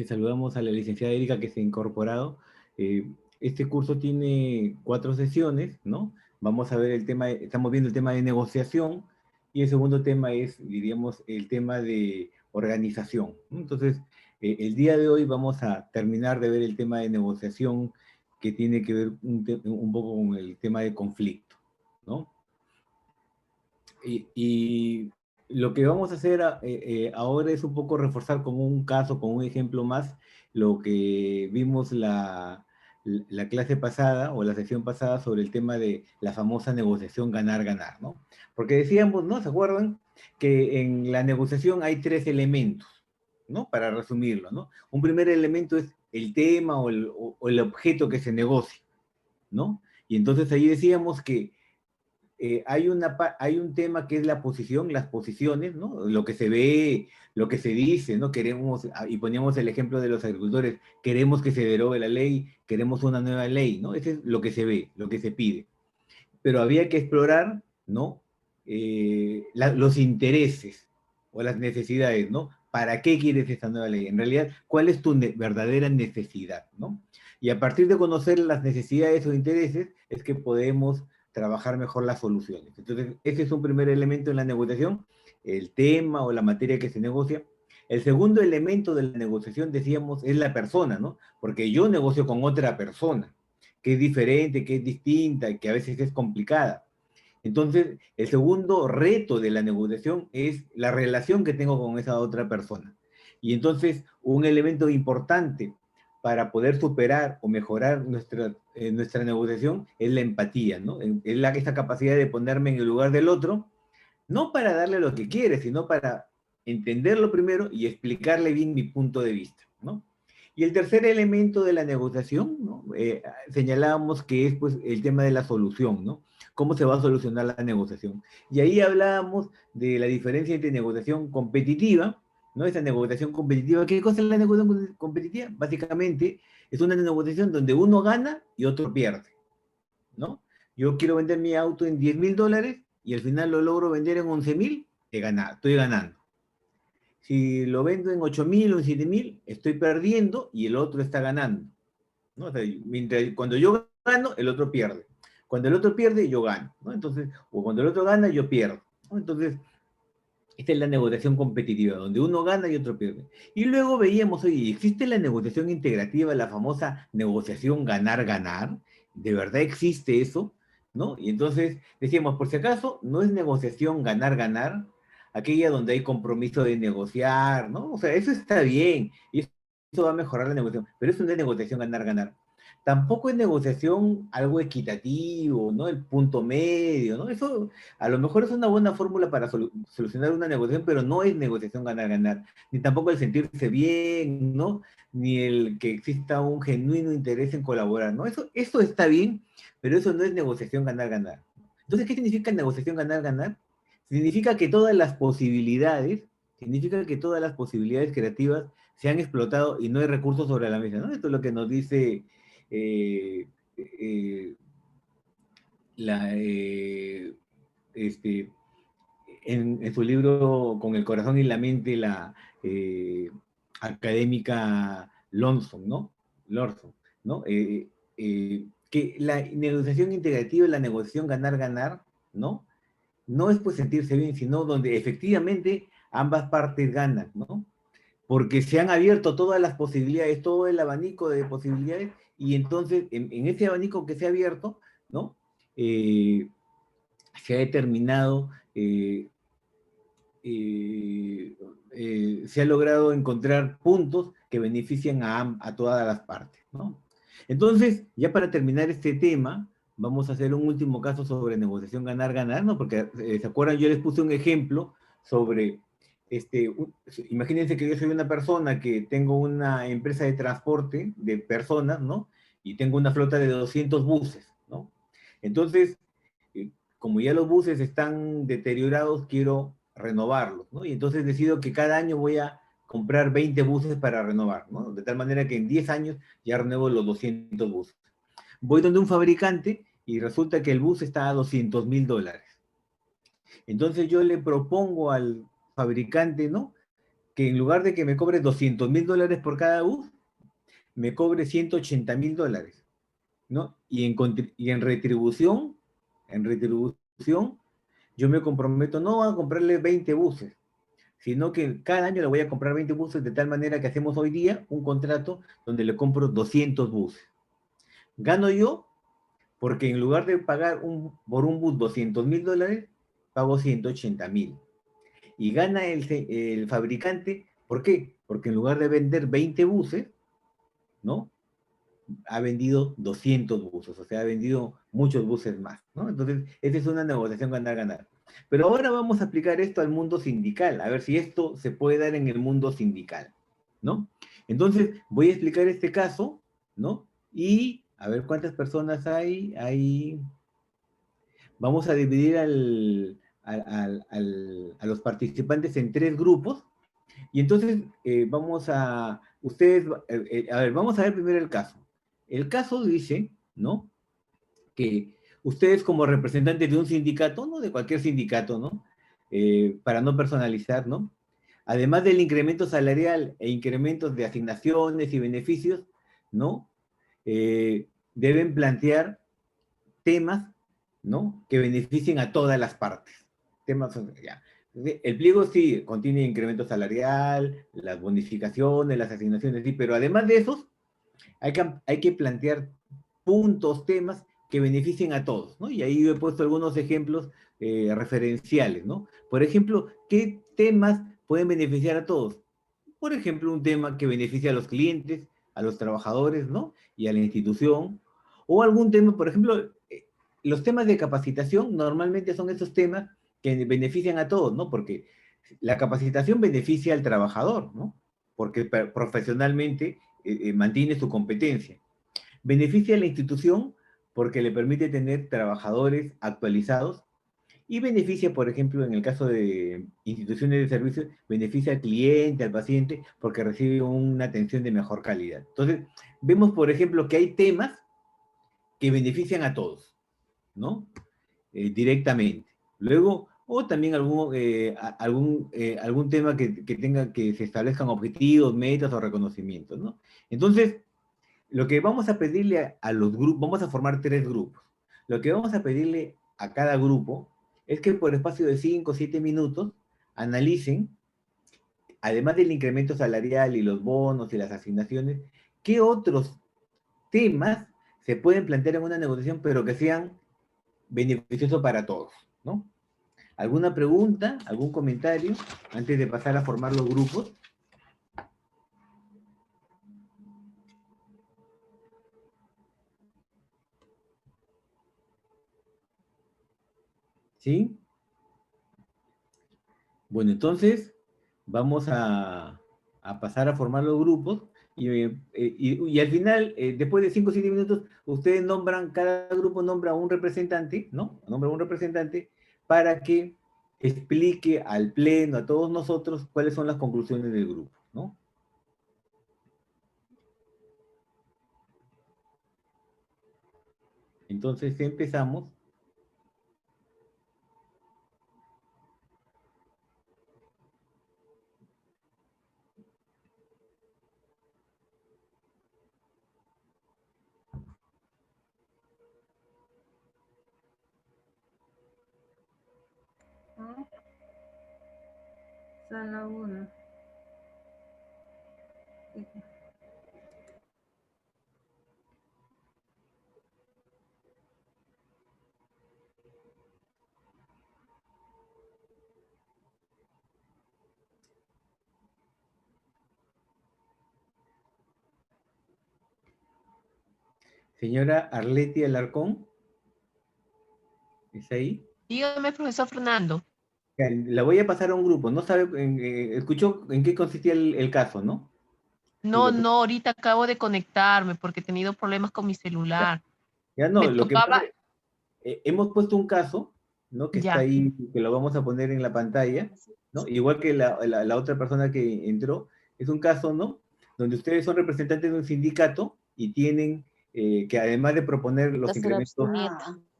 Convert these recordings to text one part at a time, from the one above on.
Saludamos a la licenciada Erika que se ha incorporado. Eh, este curso tiene 4 sesiones, ¿no? Vamos a ver el tema, estamos viendo el tema de negociación y el segundo tema es, diríamos, el tema de organización, ¿no? Entonces, el día de hoy vamos a terminar de ver el tema de negociación que tiene que ver un poco con el tema de conflicto, ¿no? Y lo que vamos a hacer ahora es un poco reforzar con un caso, con un ejemplo más, lo que vimos la clase pasada o la sesión pasada sobre el tema de la famosa negociación ganar-ganar, ¿no? Porque decíamos, ¿no? ¿Se acuerdan? Que en la negociación hay 3 elementos, ¿no? Para resumirlo, ¿no? Un primer elemento es el tema o el objeto que se negocia, ¿no? Y entonces ahí decíamos que hay un tema que es la posición, las posiciones, ¿no? Lo que se ve, lo que se dice, ¿no? Queremos, y poníamos el ejemplo de los agricultores, queremos que se derogue la ley, queremos una nueva ley, ¿no? Ese es lo que se ve, lo que se pide. Pero había que explorar, ¿no? Los intereses o las necesidades, ¿no? ¿Para qué quieres esta nueva ley? En realidad, ¿cuál es tu verdadera necesidad, ¿no? Y a partir de conocer las necesidades o intereses, es que podemos trabajar mejor las soluciones. Entonces, ese es un primer elemento en la negociación, el tema o la materia que se negocia. El segundo elemento de la negociación, decíamos, es la persona, ¿no? Porque yo negocio con otra persona, que es diferente, que es distinta, que a veces es complicada. Entonces, el segundo reto de la negociación es la relación que tengo con esa otra persona. Y entonces, un elemento importante para poder superar o mejorar nuestra negociación es la empatía, ¿no? Es esa capacidad de ponerme en el lugar del otro, no para darle lo que quiere, sino para entenderlo primero y explicarle bien mi punto de vista, ¿no? Y el tercer elemento de la negociación, ¿no? Señalábamos que es pues, el tema de la solución, ¿no? ¿Cómo se va a solucionar la negociación? Y ahí hablábamos de la diferencia entre negociación competitiva, ¿no? Esa negociación competitiva, ¿qué cosa es la negociación competitiva? Básicamente es una negociación donde uno gana y otro pierde, ¿no? Yo quiero vender mi auto en $10,000 y al final lo logro vender en 11,000, estoy ganando. Si lo vendo en 8,000 o en 7,000, estoy perdiendo y el otro está ganando, ¿no? O sea, cuando yo gano, el otro pierde. Cuando el otro pierde, yo gano, ¿no? Entonces, o cuando el otro gana, yo pierdo, ¿no? Entonces, esta es la negociación competitiva, donde uno gana y otro pierde. Y luego veíamos, oye, ¿existe la negociación integrativa, la famosa negociación ganar-ganar? ¿De verdad existe eso? ¿No? Y entonces decíamos, por si acaso, no es negociación ganar-ganar, aquella donde hay compromiso de negociar, ¿no? O sea, eso está bien, y eso va a mejorar la negociación, pero eso no es negociación ganar-ganar. Tampoco es negociación algo equitativo, ¿no? El punto medio, ¿no? Eso a lo mejor es una buena fórmula para solucionar una negociación, pero no es negociación ganar-ganar, ni tampoco el sentirse bien, ¿no? Ni el que exista un genuino interés en colaborar, ¿no? Eso está bien, pero eso no es negociación ganar-ganar. Entonces, ¿qué significa negociación ganar-ganar? Significa que todas las posibilidades, significa que todas las posibilidades creativas se han explotado y no hay recursos sobre la mesa, ¿no? Esto es lo que nos dice eh, eh, la, este, en su libro Con el corazón y la mente, la académica Lonson, ¿no? Lorson, ¿no? Que la negociación integrativa, la negociación ganar-ganar, ¿no? No es pues sentirse bien, sino donde efectivamente ambas partes ganan, ¿no? Porque se han abierto todas las posibilidades, todo el abanico de posibilidades, y entonces en ese abanico que se ha abierto, ¿no? Eh, se ha determinado se ha logrado encontrar puntos que benefician a todas las partes, ¿no? Entonces, ya para terminar este tema, vamos a hacer un último caso sobre negociación ganar-ganar, ¿no? Porque, ¿se acuerdan? Yo les puse un ejemplo sobre, imagínense que yo soy una persona que tengo una empresa de transporte de personas, ¿no? Y tengo una flota de 200 buses, ¿no? Entonces, como ya los buses están deteriorados, quiero renovarlos, ¿no? Y entonces decido que cada año voy a comprar 20 buses para renovar, ¿no? De tal manera que en 10 años ya renuevo los 200 buses. Voy donde un fabricante y resulta que el bus está a $200,000. Entonces yo le propongo al fabricante, ¿no? que en lugar de que me cobre $200.000 por cada bus, me cobre $180.000, ¿no? Y en retribución, yo me comprometo no a comprarle 20 buses, sino que cada año le voy a comprar 20 buses, de tal manera que hacemos hoy día un contrato donde le compro 200 buses. Gano yo porque en lugar de pagar por un bus $200.000, pago 180.000. Y gana el fabricante, ¿por qué? Porque en lugar de vender 20 buses, ¿no? Ha vendido 200 buses, o sea, ha vendido muchos buses más, ¿no? Entonces, esa es una negociación ganar-ganar. Pero ahora vamos a aplicar esto al mundo sindical, a ver si esto se puede dar en el mundo sindical, ¿no? Entonces, voy a explicar este caso, ¿no? Y a ver cuántas personas hay. Vamos a dividir a los participantes en 3 grupos, y entonces a ver, vamos a ver primero el caso. El caso dice, ¿no? Que ustedes como representantes de un sindicato, ¿no? De cualquier sindicato, ¿no? Para no personalizar, ¿no? Además del incremento salarial e incrementos de asignaciones y beneficios, ¿no? Deben plantear temas, ¿no? Que beneficien a todas las partes. Temas, ya. El pliego sí contiene incremento salarial, las bonificaciones, las asignaciones, sí, pero además de esos, hay que plantear puntos, temas que beneficien a todos, ¿no? Y ahí yo he puesto algunos ejemplos referenciales, ¿no? Por ejemplo, ¿qué temas pueden beneficiar a todos? Por ejemplo, un tema que beneficia a los clientes, a los trabajadores, ¿no? Y a la institución. O algún tema, por ejemplo, los temas de capacitación normalmente son esos temas que benefician a todos, ¿no? Porque la capacitación beneficia al trabajador, ¿no? Porque profesionalmente mantiene su competencia. Beneficia a la institución porque le permite tener trabajadores actualizados, y beneficia, por ejemplo, en el caso de instituciones de servicios, beneficia al cliente, al paciente, porque recibe una atención de mejor calidad. Entonces, vemos, por ejemplo, que hay temas que benefician a todos, ¿no? Directamente. Luego, o también algún tema que tenga que se establezcan objetivos, metas o reconocimientos, ¿no? Entonces, lo que vamos a pedirle a los grupos, vamos a formar 3 grupos. Lo que vamos a pedirle a cada grupo es que por espacio de 5 o 7 minutos analicen, además del incremento salarial y los bonos y las asignaciones, qué otros temas se pueden plantear en una negociación, pero que sean beneficiosos para todos, ¿no? ¿Alguna pregunta, algún comentario antes de pasar a formar los grupos? ¿Sí? Bueno, entonces vamos a pasar a formar los grupos, y al final, después de 5 o 7 minutos, ustedes nombran, cada grupo nombra un representante, ¿no? Nombra un representante para que explique al pleno, a todos nosotros, cuáles son las conclusiones del grupo, ¿no? Entonces empezamos. Sala 1. Señora Arleti Alarcón, ¿está ahí? Dígame, profesor Fernando. La voy a pasar a un grupo, no sabe, escuchó en qué consistía el caso, ¿no? No, ahorita acabo de conectarme porque he tenido problemas con mi celular. Ya no, Me lo que pasa, tocaba, hemos puesto un caso, ¿no? Que está ya, ahí, que lo vamos a poner en la pantalla, ¿no? Igual que la otra persona que entró, es un caso, ¿no? Donde ustedes son representantes de un sindicato y tienen que, además de proponer los incrementos,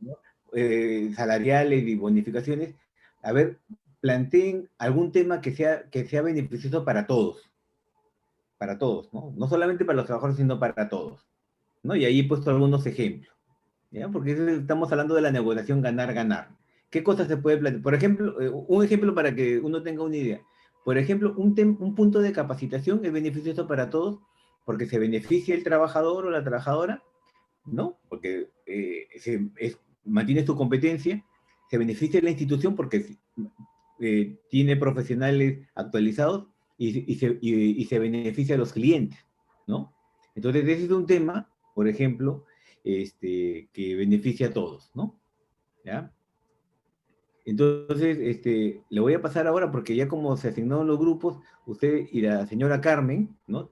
¿no? Salariales y bonificaciones, a ver, planteen algún tema que sea beneficioso para todos, ¿no? No solamente para los trabajadores, sino para todos, ¿no? Y ahí he puesto algunos ejemplos, ¿ya? Porque estamos hablando de la negociación ganar-ganar. ¿Qué cosas se puede plantear? Por ejemplo, un ejemplo para que uno tenga una idea. Por ejemplo, un punto de capacitación es beneficioso para todos porque se beneficia el trabajador o la trabajadora, ¿no? Porque mantiene su competencia, se beneficia la institución porque tiene profesionales actualizados y se beneficia a los clientes, ¿no? Entonces, ese es un tema, por ejemplo, que beneficia a todos, ¿no? ¿Ya? Entonces, le voy a pasar ahora, porque ya como se asignaron los grupos, usted y la señora Carmen, ¿no?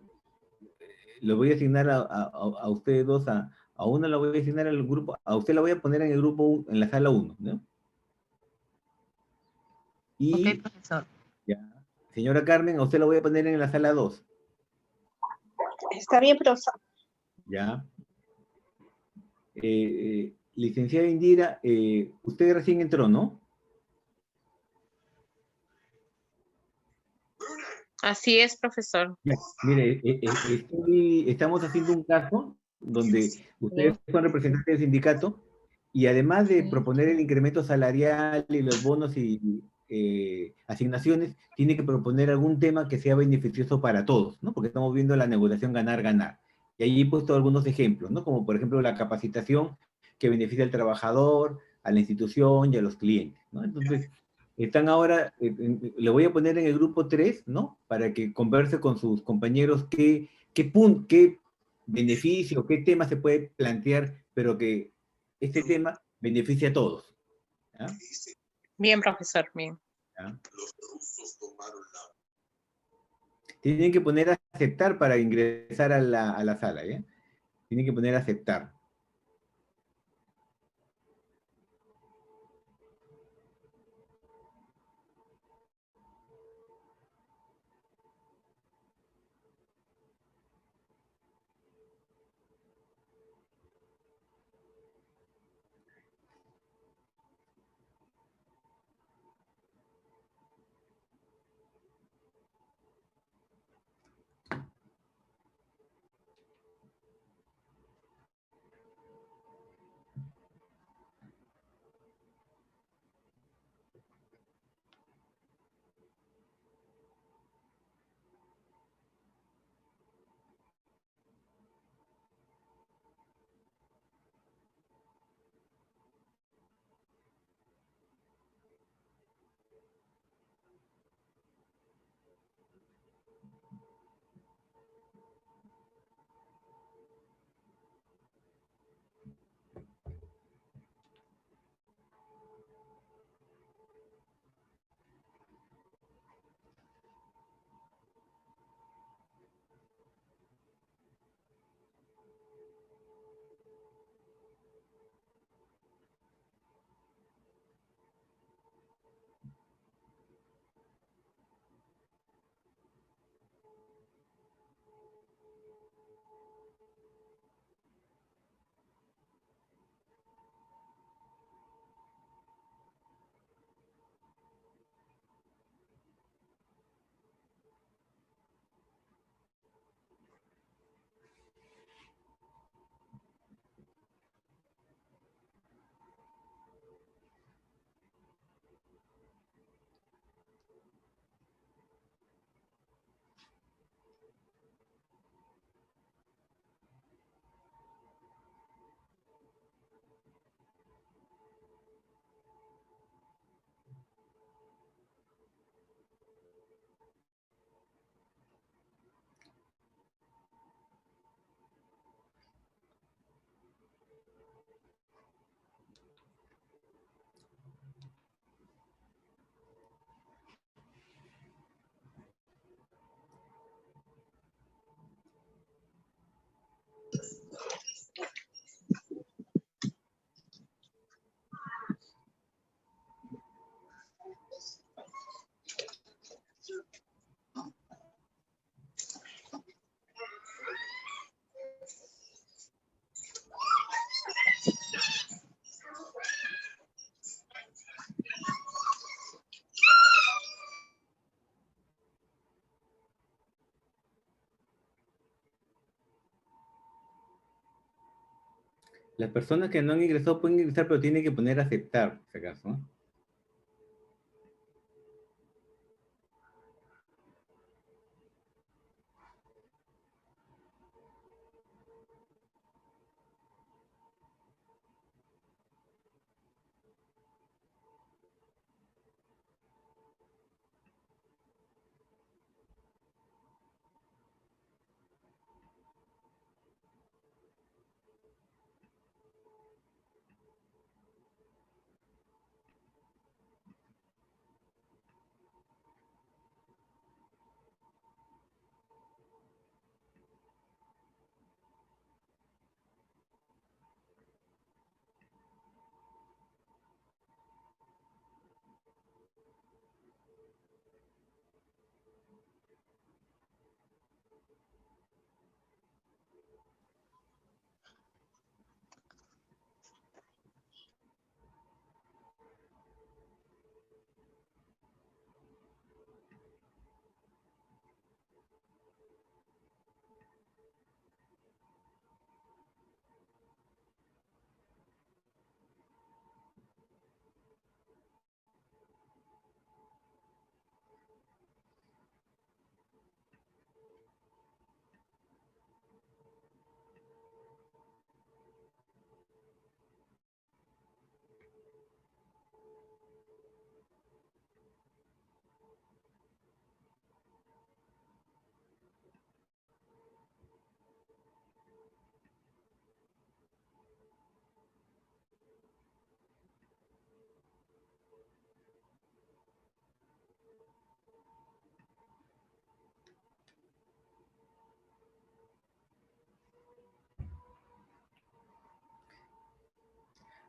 Le voy a asignar a ustedes dos, a una la voy a asignar al grupo, a usted la voy a poner en el grupo, en la sala uno, ¿no? Ok, Y, profesor. ya, señora Carmen, a usted la voy a poner en la sala 2, Está bien, profesor. ¿ya? Licenciada Indira, usted recién entró, ¿no? Así es, profesor. Ya, mire, estamos haciendo un caso donde ustedes Sí, son representantes del sindicato y además de sí. proponer el incremento salarial y los bonos y asignaciones, tiene que proponer algún tema que sea beneficioso para todos, ¿no? Porque estamos viendo la negociación ganar-ganar. Y ahí he puesto algunos ejemplos, ¿no? Como por ejemplo la capacitación que beneficia al trabajador, a la institución y a los clientes, ¿no? Entonces, están ahora, le voy a poner en el grupo 3, ¿no? Para que converse con sus compañeros qué beneficio, qué tema se puede plantear, pero que este tema beneficie a todos. ¿Ya? Bien, profesor, bien. ¿Ya? Tienen que poner a aceptar para ingresar a la sala, ¿ya? Tienen que poner a aceptar. Las personas que no han ingresado pueden ingresar, pero tienen que poner aceptar, por si acaso, ¿no?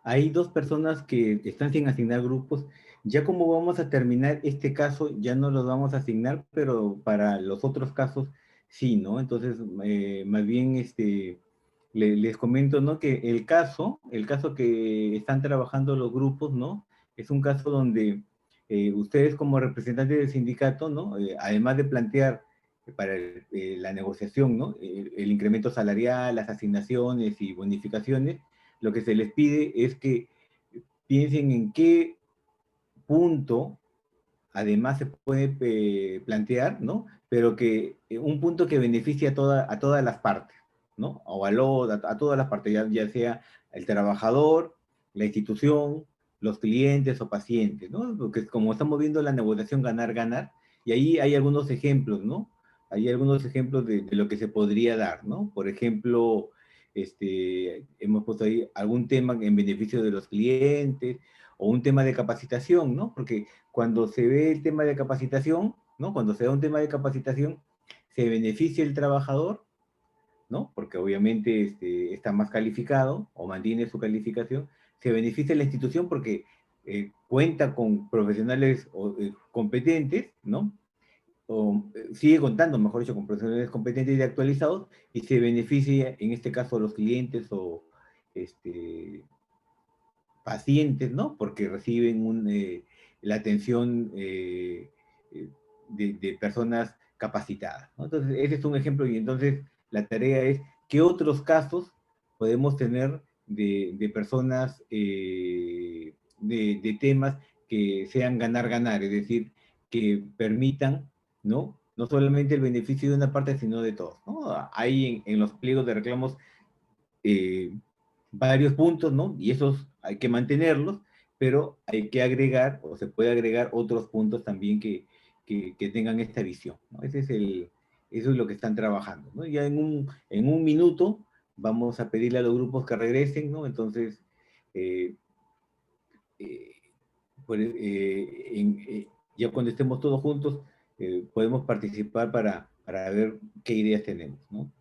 Hay dos personas que están sin asignar grupos. Ya como vamos a terminar este caso, ya no los vamos a asignar, pero para los otros casos sí, ¿no? Entonces, más bien, les comento, ¿no? Que el caso que están trabajando los grupos, ¿no? Es un caso donde ustedes como representantes del sindicato, ¿no? Además de plantear para la negociación, ¿no? El incremento salarial, las asignaciones y bonificaciones, lo que se les pide es que piensen en qué punto además se puede plantear, ¿no? Pero que un punto que beneficie a todas las partes, ¿no? O a todas las partes, ya sea el trabajador, la institución, los clientes o pacientes, ¿no? Porque como estamos viendo la negociación ganar-ganar, y ahí hay algunos ejemplos, ¿no? Hay algunos ejemplos de lo que se podría dar, ¿no? Por ejemplo, hemos puesto ahí algún tema en beneficio de los clientes, o un tema de capacitación, ¿no? Porque cuando se ve el tema de capacitación, ¿no? Cuando se da un tema de capacitación, se beneficia el trabajador, ¿no? Porque obviamente está más calificado o mantiene su calificación, se beneficia la institución porque cuenta con profesionales competentes, ¿no? O sigue contando, mejor dicho, con profesionales competentes y actualizados, y se beneficia, en este caso, los clientes o pacientes, ¿no? Porque reciben la atención de personas capacitadas, ¿no? Entonces, ese es un ejemplo y entonces la tarea es qué otros casos podemos tener de personas, de temas que sean ganar-ganar, es decir, que permitan, ¿no? No solamente el beneficio de una parte, sino de todos, ¿no? Hay en los pliegos de reclamos eh, varios puntos, ¿no? Y esos hay que mantenerlos, pero hay que agregar, o se puede agregar otros puntos también que tengan esta visión, ¿no? Eso es lo que están trabajando, ¿no? Ya en un minuto vamos a pedirle a los grupos que regresen, ¿no? Entonces, eh, eh, ya cuando estemos todos juntos, podemos participar para ver qué ideas tenemos, ¿no?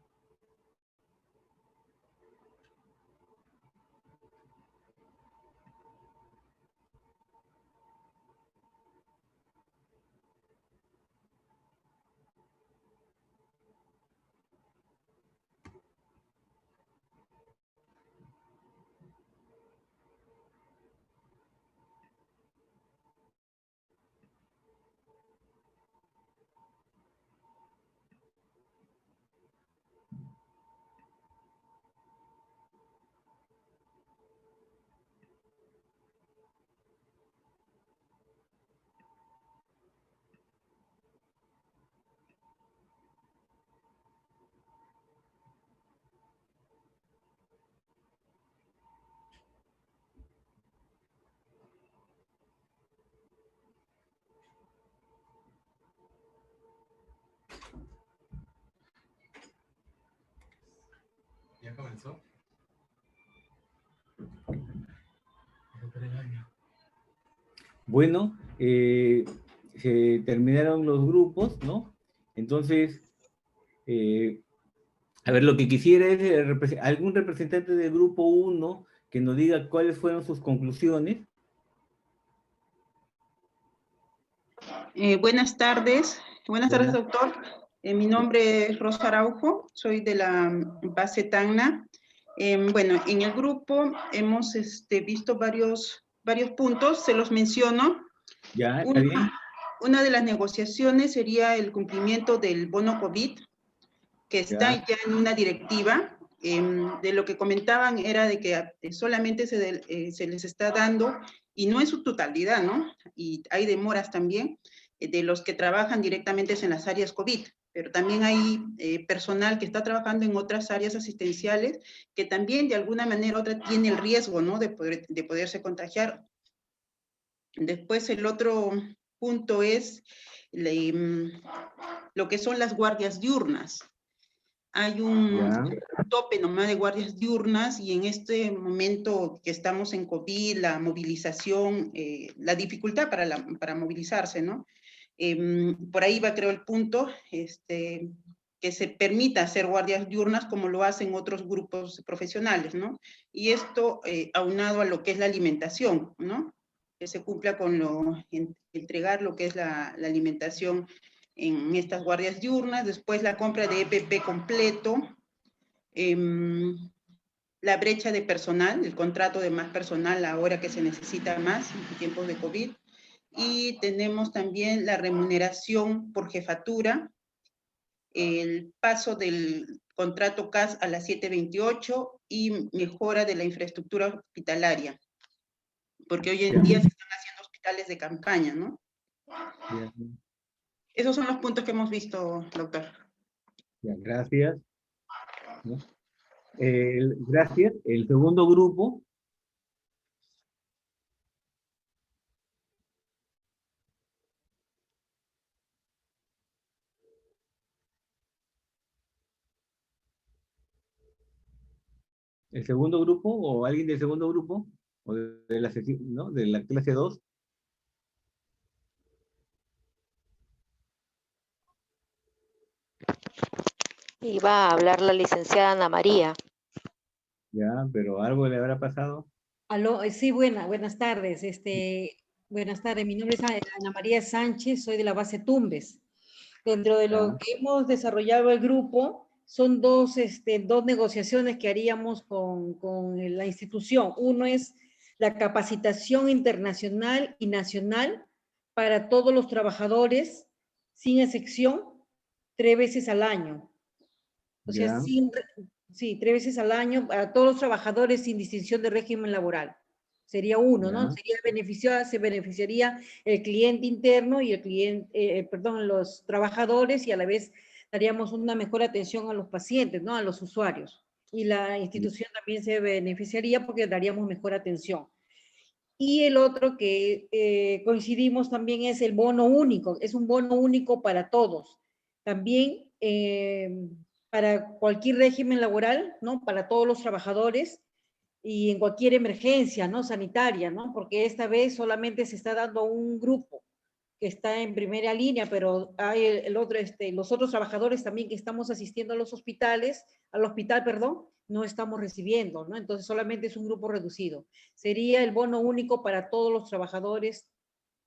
profesor. Bueno, se terminaron los grupos, ¿no? Entonces, a ver, lo que quisiera es algún representante del grupo 1 que nos diga cuáles fueron sus conclusiones. Buenas tardes, Buenas. doctor. Mi nombre es Rosa Araujo, soy de la base Tacna. Bueno, en el grupo hemos visto varios puntos, se los menciono. Ya, está bien. Una de las negociaciones sería el cumplimiento del bono COVID, que está ya en una directiva. De lo que comentaban era de que solamente se les está dando, y no en su totalidad, ¿no? Y hay demoras también de los que trabajan directamente en las áreas COVID, pero también hay personal que está trabajando en otras áreas asistenciales que también de alguna manera u otra tiene el riesgo, ¿no? de poderse contagiar. Después el otro punto es lo que son las guardias diurnas. Hay un tope nomás de guardias diurnas, y en este momento que estamos en COVID, la movilización, la dificultad para movilizarse, ¿no? Por ahí va, creo, el punto, que se permita hacer guardias diurnas como lo hacen otros grupos profesionales, ¿no? Y esto aunado a lo que es la alimentación, ¿no? Que se cumpla con entregar lo que es la alimentación en estas guardias diurnas. Después la compra de EPP completo, la brecha de personal, el contrato de más personal ahora que se necesita más en tiempos de COVID, y tenemos también la remuneración por jefatura, el paso del contrato CAS a la 728 y mejora de la infraestructura hospitalaria, porque hoy en día se están haciendo hospitales de campaña, ¿no? Esos son los puntos que hemos visto, doctor. Ya, gracias. Gracias. El segundo grupo. ¿El segundo grupo o alguien del segundo grupo? ¿O de la sesión, ¿no? De la clase 2? Iba a hablar la licenciada Ana María. Ya, pero algo le habrá pasado. Aló, sí, buenas tardes. Buenas tardes, mi nombre es Ana María Sánchez, soy de la base Tumbes. Dentro de lo que hemos desarrollado el grupo, son dos negociaciones que haríamos con la institución. Uno es la capacitación internacional y nacional para todos los trabajadores, sin excepción, 3 veces al año. O sea, sí, 3 veces al año a todos los trabajadores sin distinción de régimen laboral. Sería uno, ¿no? Se beneficiaría el cliente interno y el cliente, los trabajadores, y a la vez daríamos una mejor atención a los pacientes, ¿no? A los usuarios. Y la institución también se beneficiaría porque daríamos mejor atención. Y el otro que coincidimos también es el bono único. Es un bono único para todos. También para cualquier régimen laboral, ¿no? Para todos los trabajadores y en cualquier emergencia, ¿no? Sanitaria, ¿no? Porque esta vez solamente se está dando a un grupo que está en primera línea, pero hay los otros trabajadores también que estamos asistiendo a los hospitales, al hospital, perdón, no estamos recibiendo, ¿no? Entonces solamente es un grupo reducido. Sería el bono único para todos los trabajadores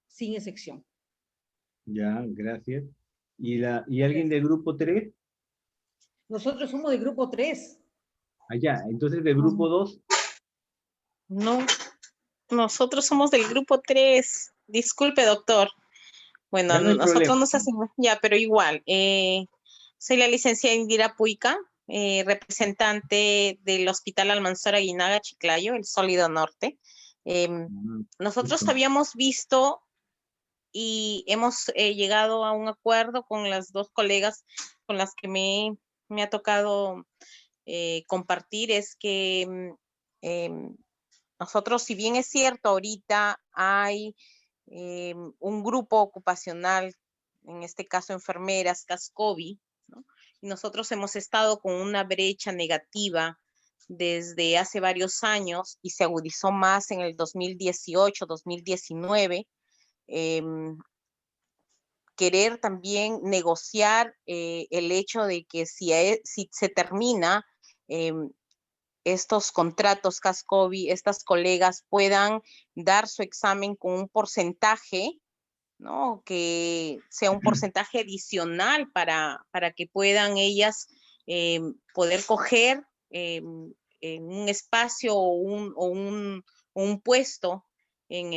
sin excepción. Ya, gracias. ¿Y alguien del grupo 3? Nosotros somos del grupo 3. Allá, entonces del grupo 2. No, nosotros somos del grupo 3. Disculpe, doctor. Bueno, Ya no hay nosotros problema. nos hacemos, ya, pero igual. Soy la licenciada Indira Puica, representante del Hospital Almanzora Aguinaga Chiclayo, el Sólido Norte. Nosotros habíamos visto y hemos llegado a un acuerdo con las dos colegas con las que me ha tocado compartir, es que nosotros, si bien es cierto, ahorita hay un grupo ocupacional, en este caso enfermeras, CAS-COVID, ¿no? Y nosotros hemos estado con una brecha negativa desde hace varios años y se agudizó más en el 2018, 2019, querer también negociar el hecho de que si se termina estos contratos CAS-COVID, estas colegas puedan dar su examen con un porcentaje, ¿no? Que sea un porcentaje adicional para que puedan ellas poder coger en un espacio o un puesto en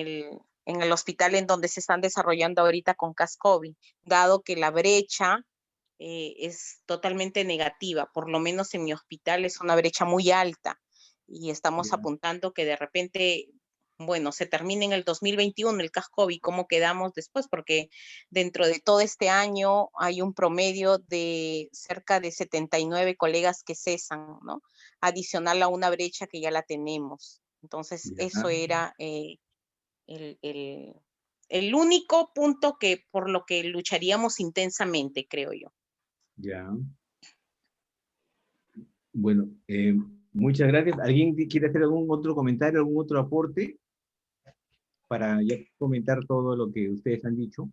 el hospital en donde se están desarrollando ahorita con CAS-COVID, dado que la brecha es totalmente negativa, por lo menos en mi hospital es una brecha muy alta y estamos apuntando que de repente, bueno, se termine en el 2021 el CAS-COVID, ¿cómo quedamos después? Porque dentro de todo este año hay un promedio de cerca de 79 colegas que cesan, ¿no? Adicional a una brecha que ya la tenemos. Entonces, eso era el único punto que por lo que lucharíamos intensamente, creo yo. Ya. Bueno, muchas gracias. ¿Alguien quiere hacer algún otro comentario, algún otro aporte para ya comentar todo lo que ustedes han dicho?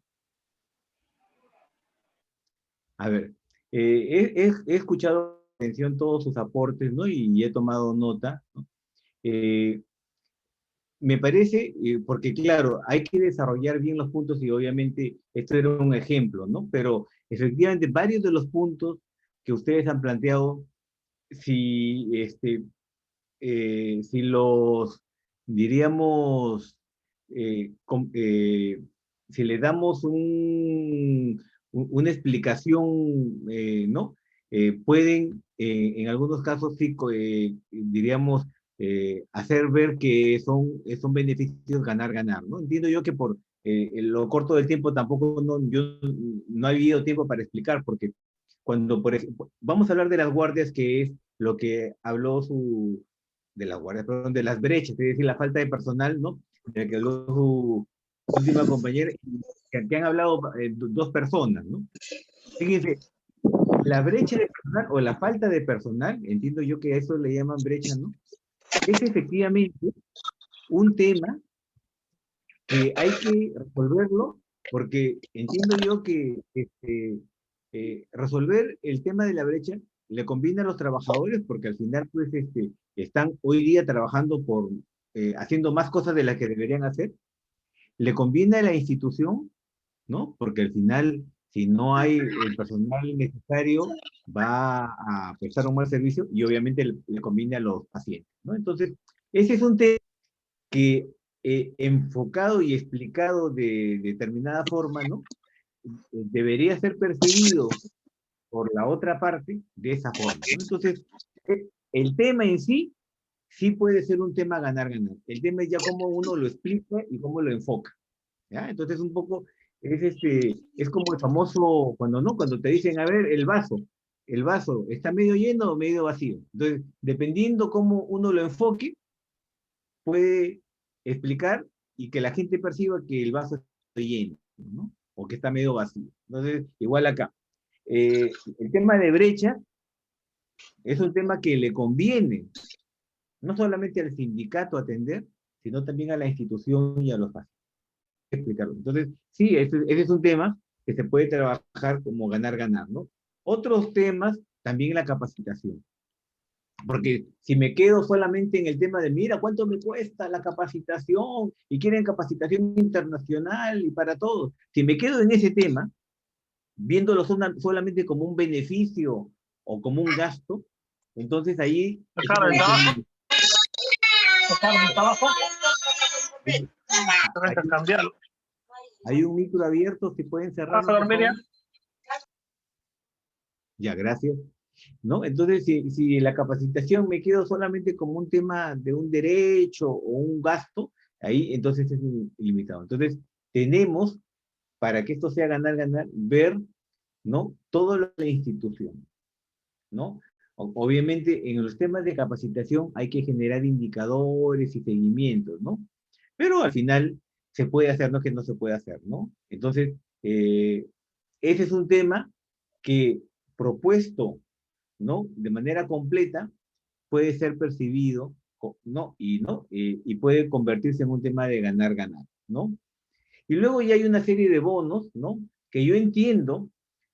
A ver, he escuchado con atención todos sus aportes, ¿no? Y he tomado nota, ¿no? Me parece, porque claro, hay que desarrollar bien los puntos y obviamente esto era un ejemplo, ¿no? Pero efectivamente varios de los puntos que ustedes han planteado, si los, diríamos, si le damos una explicación, ¿no? Pueden, en algunos casos, sí, diríamos, hacer ver que son beneficios ganar-ganar, ¿no? Entiendo yo que por lo corto del tiempo tampoco, yo no ha habido tiempo para explicar, porque cuando, por ejemplo, vamos a hablar de las guardias, que es lo que habló de las guardias, perdón, de las brechas, es decir, la falta de personal, ¿no? De que habló su última compañera, que han hablado dos personas, ¿no? Fíjense, la brecha de personal o la falta de personal, entiendo yo que a eso le llaman brecha, ¿no? Es efectivamente un tema que hay que resolverlo, porque entiendo yo que resolver el tema de la brecha le conviene a los trabajadores, porque al final pues están hoy día trabajando haciendo más cosas de las que deberían hacer. Le conviene a la institución, ¿no? Porque al final, si no hay el personal necesario, va a prestar un mal servicio y obviamente le conviene a los pacientes, ¿no? Entonces, ese es un tema que enfocado y explicado de determinada forma, ¿no? Debería ser percibido por la otra parte de esa forma, ¿no? Entonces, el tema en sí puede ser un tema ganar-ganar. El tema es ya cómo uno lo explica y cómo lo enfoca, ¿ya? Entonces, un poco, es como el famoso, cuando te dicen, a ver, el vaso, ¿está medio lleno o medio vacío? Entonces, dependiendo cómo uno lo enfoque, puede explicar y que la gente perciba que el vaso está lleno, ¿no? O que está medio vacío. Entonces, igual acá. El tema de brecha es un tema que le conviene no solamente al sindicato atender, sino también a la institución y a los pacientes. Explicarlo. Entonces, sí, ese es un tema que se puede trabajar como ganar-ganar, ¿no? Otros temas, también la capacitación. Porque si me quedo solamente en el tema de, mira, ¿cuánto me cuesta la capacitación? Y quieren capacitación internacional y para todos. Si me quedo en ese tema, viéndolo solamente como un beneficio o como un gasto, entonces ahí... Hay un micro abierto, si pueden cerrar. Ya, gracias. ¿No? Entonces, si la capacitación me quedo solamente como un tema de un derecho o un gasto, ahí entonces es ilimitado. Entonces, tenemos, para que esto sea ganar-ganar, ver, ¿no? Toda la institución, ¿no? Obviamente, en los temas de capacitación hay que generar indicadores y seguimientos, ¿no? Pero al final se puede hacer, no es que no se puede hacer, ¿no? Entonces, ese es un tema que propuesto, ¿no? De manera completa, puede ser percibido, ¿no? Y puede convertirse en un tema de ganar-ganar, ¿no? Y luego ya hay una serie de bonos, ¿no? Que yo entiendo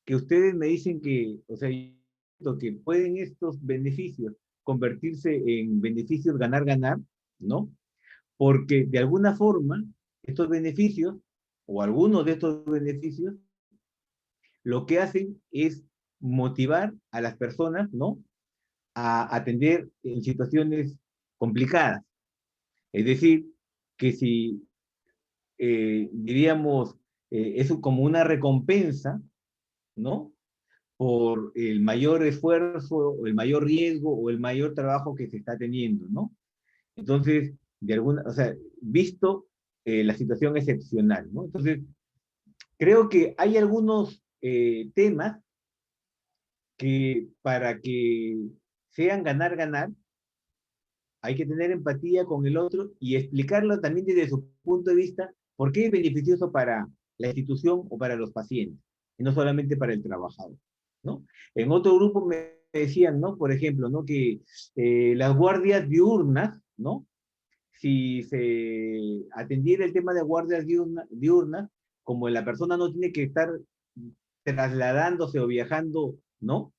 que ustedes me dicen que, o sea, que pueden estos beneficios convertirse en beneficios ganar-ganar, ¿no? Porque de alguna forma estos beneficios, o algunos de estos beneficios, lo que hacen es motivar a las personas, ¿no? A atender en situaciones complicadas. Es decir, que si, diríamos, es como una recompensa, ¿no? Por el mayor esfuerzo, o el mayor riesgo, o el mayor trabajo que se está teniendo, ¿no? Entonces, o sea, visto la situación excepcional, ¿no? Entonces, creo que hay algunos temas que para que sean ganar-ganar, hay que tener empatía con el otro y explicarlo también desde su punto de vista, por qué es beneficioso para la institución o para los pacientes, y no solamente para el trabajador, ¿no? En otro grupo me decían, ¿no? Por ejemplo, ¿no? Que las guardias diurnas, ¿no? Si se atendiera el tema de guardias diurnas, como la persona no tiene que estar trasladándose o viajando, ¿no?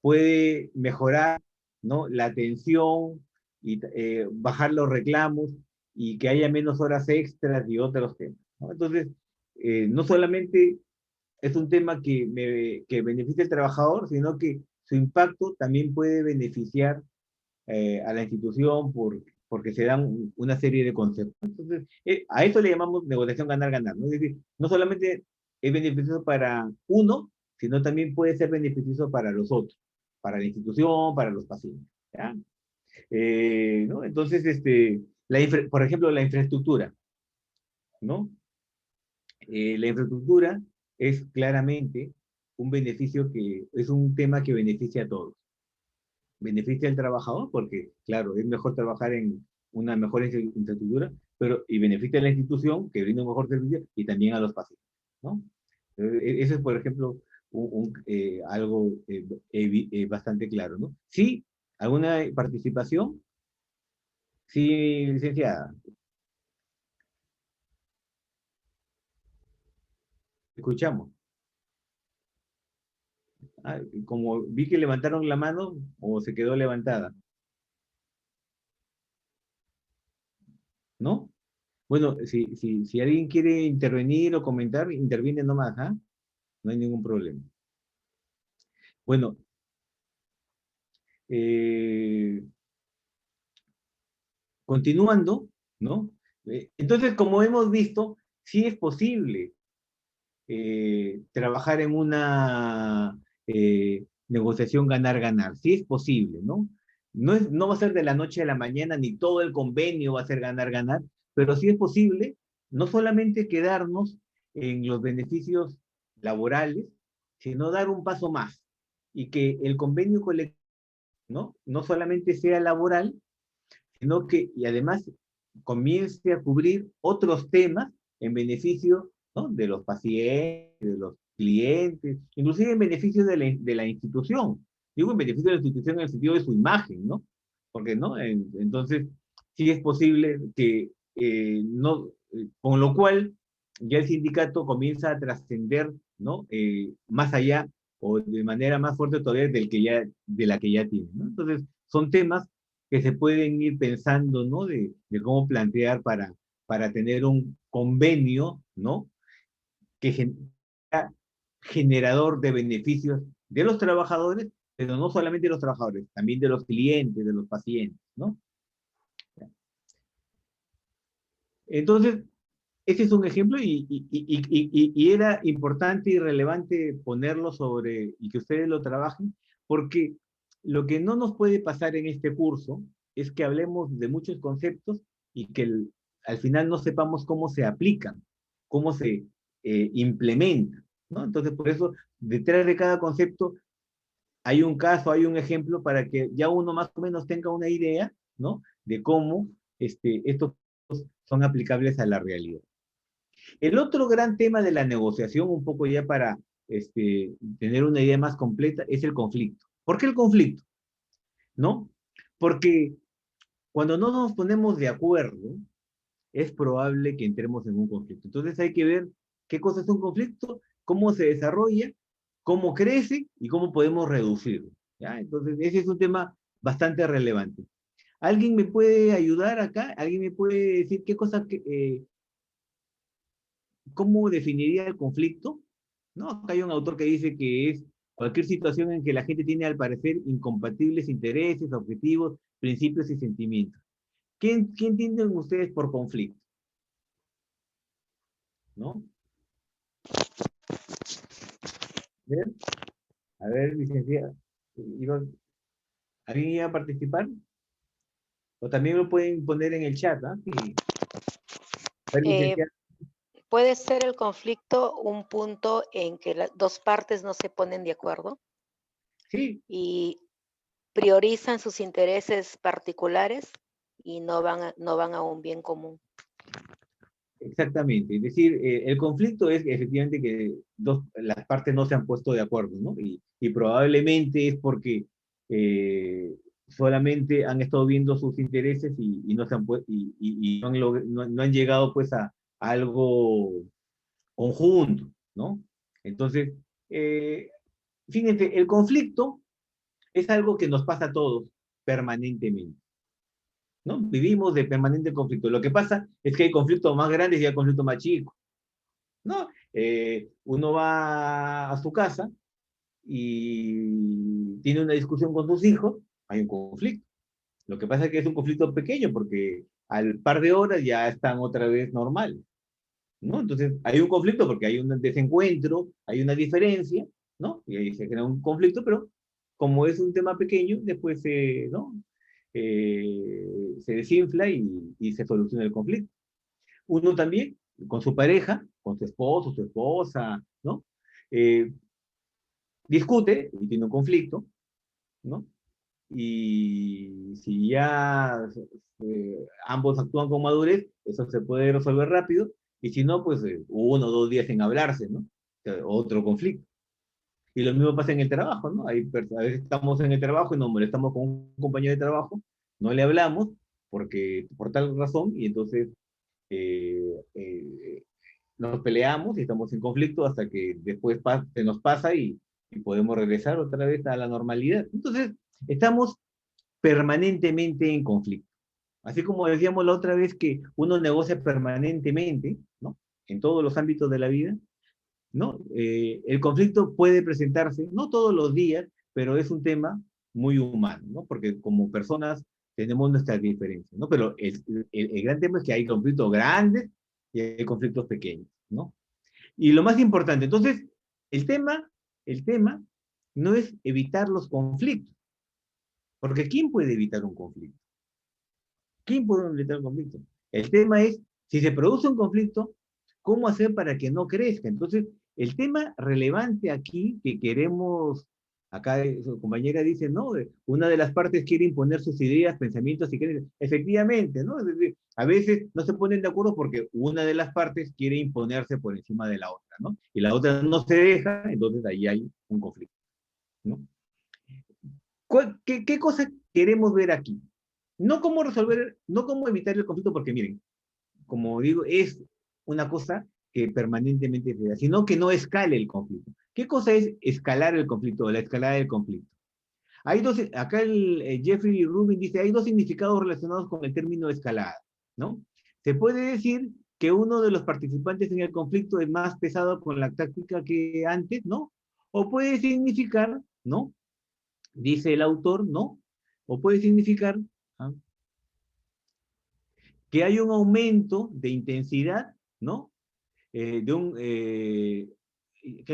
Puede mejorar, ¿no? La atención y bajar los reclamos y que haya menos horas extras y otros temas, ¿no? Entonces, no solamente es un tema que beneficia al trabajador, sino que su impacto también puede beneficiar a la institución porque se dan una serie de conceptos. Entonces, a eso le llamamos negociación ganar-ganar, ¿no? Es decir, no solamente es beneficioso para uno, sino también puede ser beneficioso para los otros, para la institución, para los pacientes, ¿ya? ¿No? Entonces, por ejemplo, la infraestructura, ¿no? La infraestructura es claramente un beneficio es un tema que beneficia a todos. Beneficia al trabajador porque, claro, es mejor trabajar en una mejor infraestructura, y beneficia a la institución que brinda un mejor servicio y también a los pacientes, ¿no? Eso es, por ejemplo, algo bastante claro, ¿no? Sí, ¿alguna participación? Sí, licenciada. Escuchamos. Ah, como vi que levantaron la mano, o se quedó levantada, ¿no? Bueno, si alguien quiere intervenir o comentar, interviene nomás, ¿ah? No hay ningún problema. Bueno, eh, continuando, ¿no? Entonces, como hemos visto, sí es posible trabajar en una negociación ganar-ganar, sí es posible, ¿no? No va a ser de la noche a la mañana, ni todo el convenio va a ser ganar-ganar, pero sí es posible no solamente quedarnos en los beneficios laborales, sino dar un paso más, y que el convenio colectivo, ¿no? No solamente sea laboral, sino que, y además, comience a cubrir otros temas en beneficio, ¿no? De los pacientes, de los clientes, inclusive en beneficio de la institución. Digo en beneficio de la institución en el sentido de su imagen, ¿no? Porque, ¿no? Entonces, sí es posible que, con lo cual, ya el sindicato comienza a trascender, ¿no? Más allá, o de manera más fuerte todavía de la que ya tiene, ¿no? Entonces, son temas que se pueden ir pensando, ¿no? De cómo plantear para tener un convenio, ¿no? Que sea generador de beneficios de los trabajadores, pero no solamente de los trabajadores, también de los clientes, de los pacientes, ¿no? Entonces, ese es un ejemplo, y era importante y relevante ponerlo y que ustedes lo trabajen, porque lo que no nos puede pasar en este curso es que hablemos de muchos conceptos y que al final no sepamos cómo se aplican, cómo se implementan, ¿no? Entonces, por eso, detrás de cada concepto hay un caso, hay un ejemplo para que ya uno más o menos tenga una idea, ¿no? De cómo estos son aplicables a la realidad. El otro gran tema de la negociación, un poco ya para tener una idea más completa, es el conflicto. ¿Por qué el conflicto? ¿No? Porque cuando no nos ponemos de acuerdo, es probable que entremos en un conflicto. Entonces hay que ver qué cosa es un conflicto, cómo se desarrolla, cómo crece y cómo podemos reducirlo, ¿ya? Entonces ese es un tema bastante relevante. ¿Alguien me puede ayudar acá? ¿Alguien me puede decir qué cosa, cómo definiría el conflicto? ¿No? Acá hay un autor que dice que es cualquier situación en que la gente tiene al parecer incompatibles intereses, objetivos, principios y sentimientos. ¿Qué entienden ustedes por conflicto? ¿No? A ver, licenciada, ¿alguien iba a participar? O también lo pueden poner en el chat, ¿ah? Sí. A ver, licenciada. ¿Puede ser el conflicto un punto en que las dos partes no se ponen de acuerdo Sí, y priorizan sus intereses particulares y no van a un bien común? exactamente. Es decir, el conflicto es efectivamente que las partes no se han puesto de acuerdo, ¿no? Y probablemente es porque solamente han estado viendo sus intereses y no se han y no han llegado pues a algo conjunto, ¿no? Entonces, fíjense, el conflicto es algo que nos pasa a todos permanentemente, ¿no? Vivimos de permanente conflicto. Lo que pasa es que hay conflictos más grandes y hay conflictos más chicos, ¿no? Uno va a su casa y tiene una discusión con sus hijos, hay un conflicto. Lo que pasa es que es un conflicto pequeño porque al par de horas ya están otra vez normales, ¿no? Entonces hay un conflicto porque hay un desencuentro, hay una diferencia, ¿no? Y ahí se genera un conflicto, pero como es un tema pequeño, después ¿no? Se desinfla y se soluciona el conflicto. Uno también, con su pareja, con su esposo, su esposa, ¿no? Eh, Discute y tiene un conflicto, ¿no? Y si ya ambos actúan con madurez, eso se puede resolver rápido, y si no, pues 1 o 2 días sin hablarse, ¿no? Otro conflicto. Y lo mismo pasa en el trabajo, ¿no? A veces estamos en el trabajo y nos molestamos con un compañero de trabajo, no le hablamos por tal razón, y entonces eh, eh, nos peleamos y estamos en conflicto hasta que después se nos pasa y podemos regresar otra vez a la normalidad. Entonces, estamos permanentemente en conflicto. Así como decíamos la otra vez que uno negocia permanentemente, ¿no? En todos los ámbitos de la vida, ¿no? El conflicto puede presentarse, no todos los días, pero es un tema muy humano, ¿no? Porque como personas tenemos nuestras diferencias, ¿no? Pero el gran tema es que hay conflictos grandes y hay conflictos pequeños, ¿no? Y lo más importante, entonces, el tema no es evitar los conflictos, porque ¿quién puede evitar un conflicto? ¿Quién puede evitar un conflicto? El tema es, si se produce un conflicto, ¿cómo hacer para que no crezca? Entonces, el tema relevante aquí que queremos, acá su compañera dice, no, una de las partes quiere imponer sus ideas, pensamientos y creencias. Efectivamente, ¿no? Es decir, a veces no se ponen de acuerdo porque una de las partes quiere imponerse por encima de la otra, ¿no? Y la otra no se deja, entonces ahí hay un conflicto, ¿no? ¿Qué cosa queremos ver aquí? No cómo resolver, no cómo evitar el conflicto, porque miren, como digo, es una cosa que permanentemente se da, sino que no escale el conflicto. ¿Qué cosa es escalar el conflicto o la escalada del conflicto? Hay dos, acá Jeffrey Rubin dice, hay dos significados relacionados con el término escalada, ¿no? Se puede decir que uno de los participantes en el conflicto es más pesado con la táctica que antes, ¿no? O puede significar, ¿no? Dice el autor, ¿no? O puede significar, ¿ah?, que hay un aumento de intensidad, ¿no? Que hay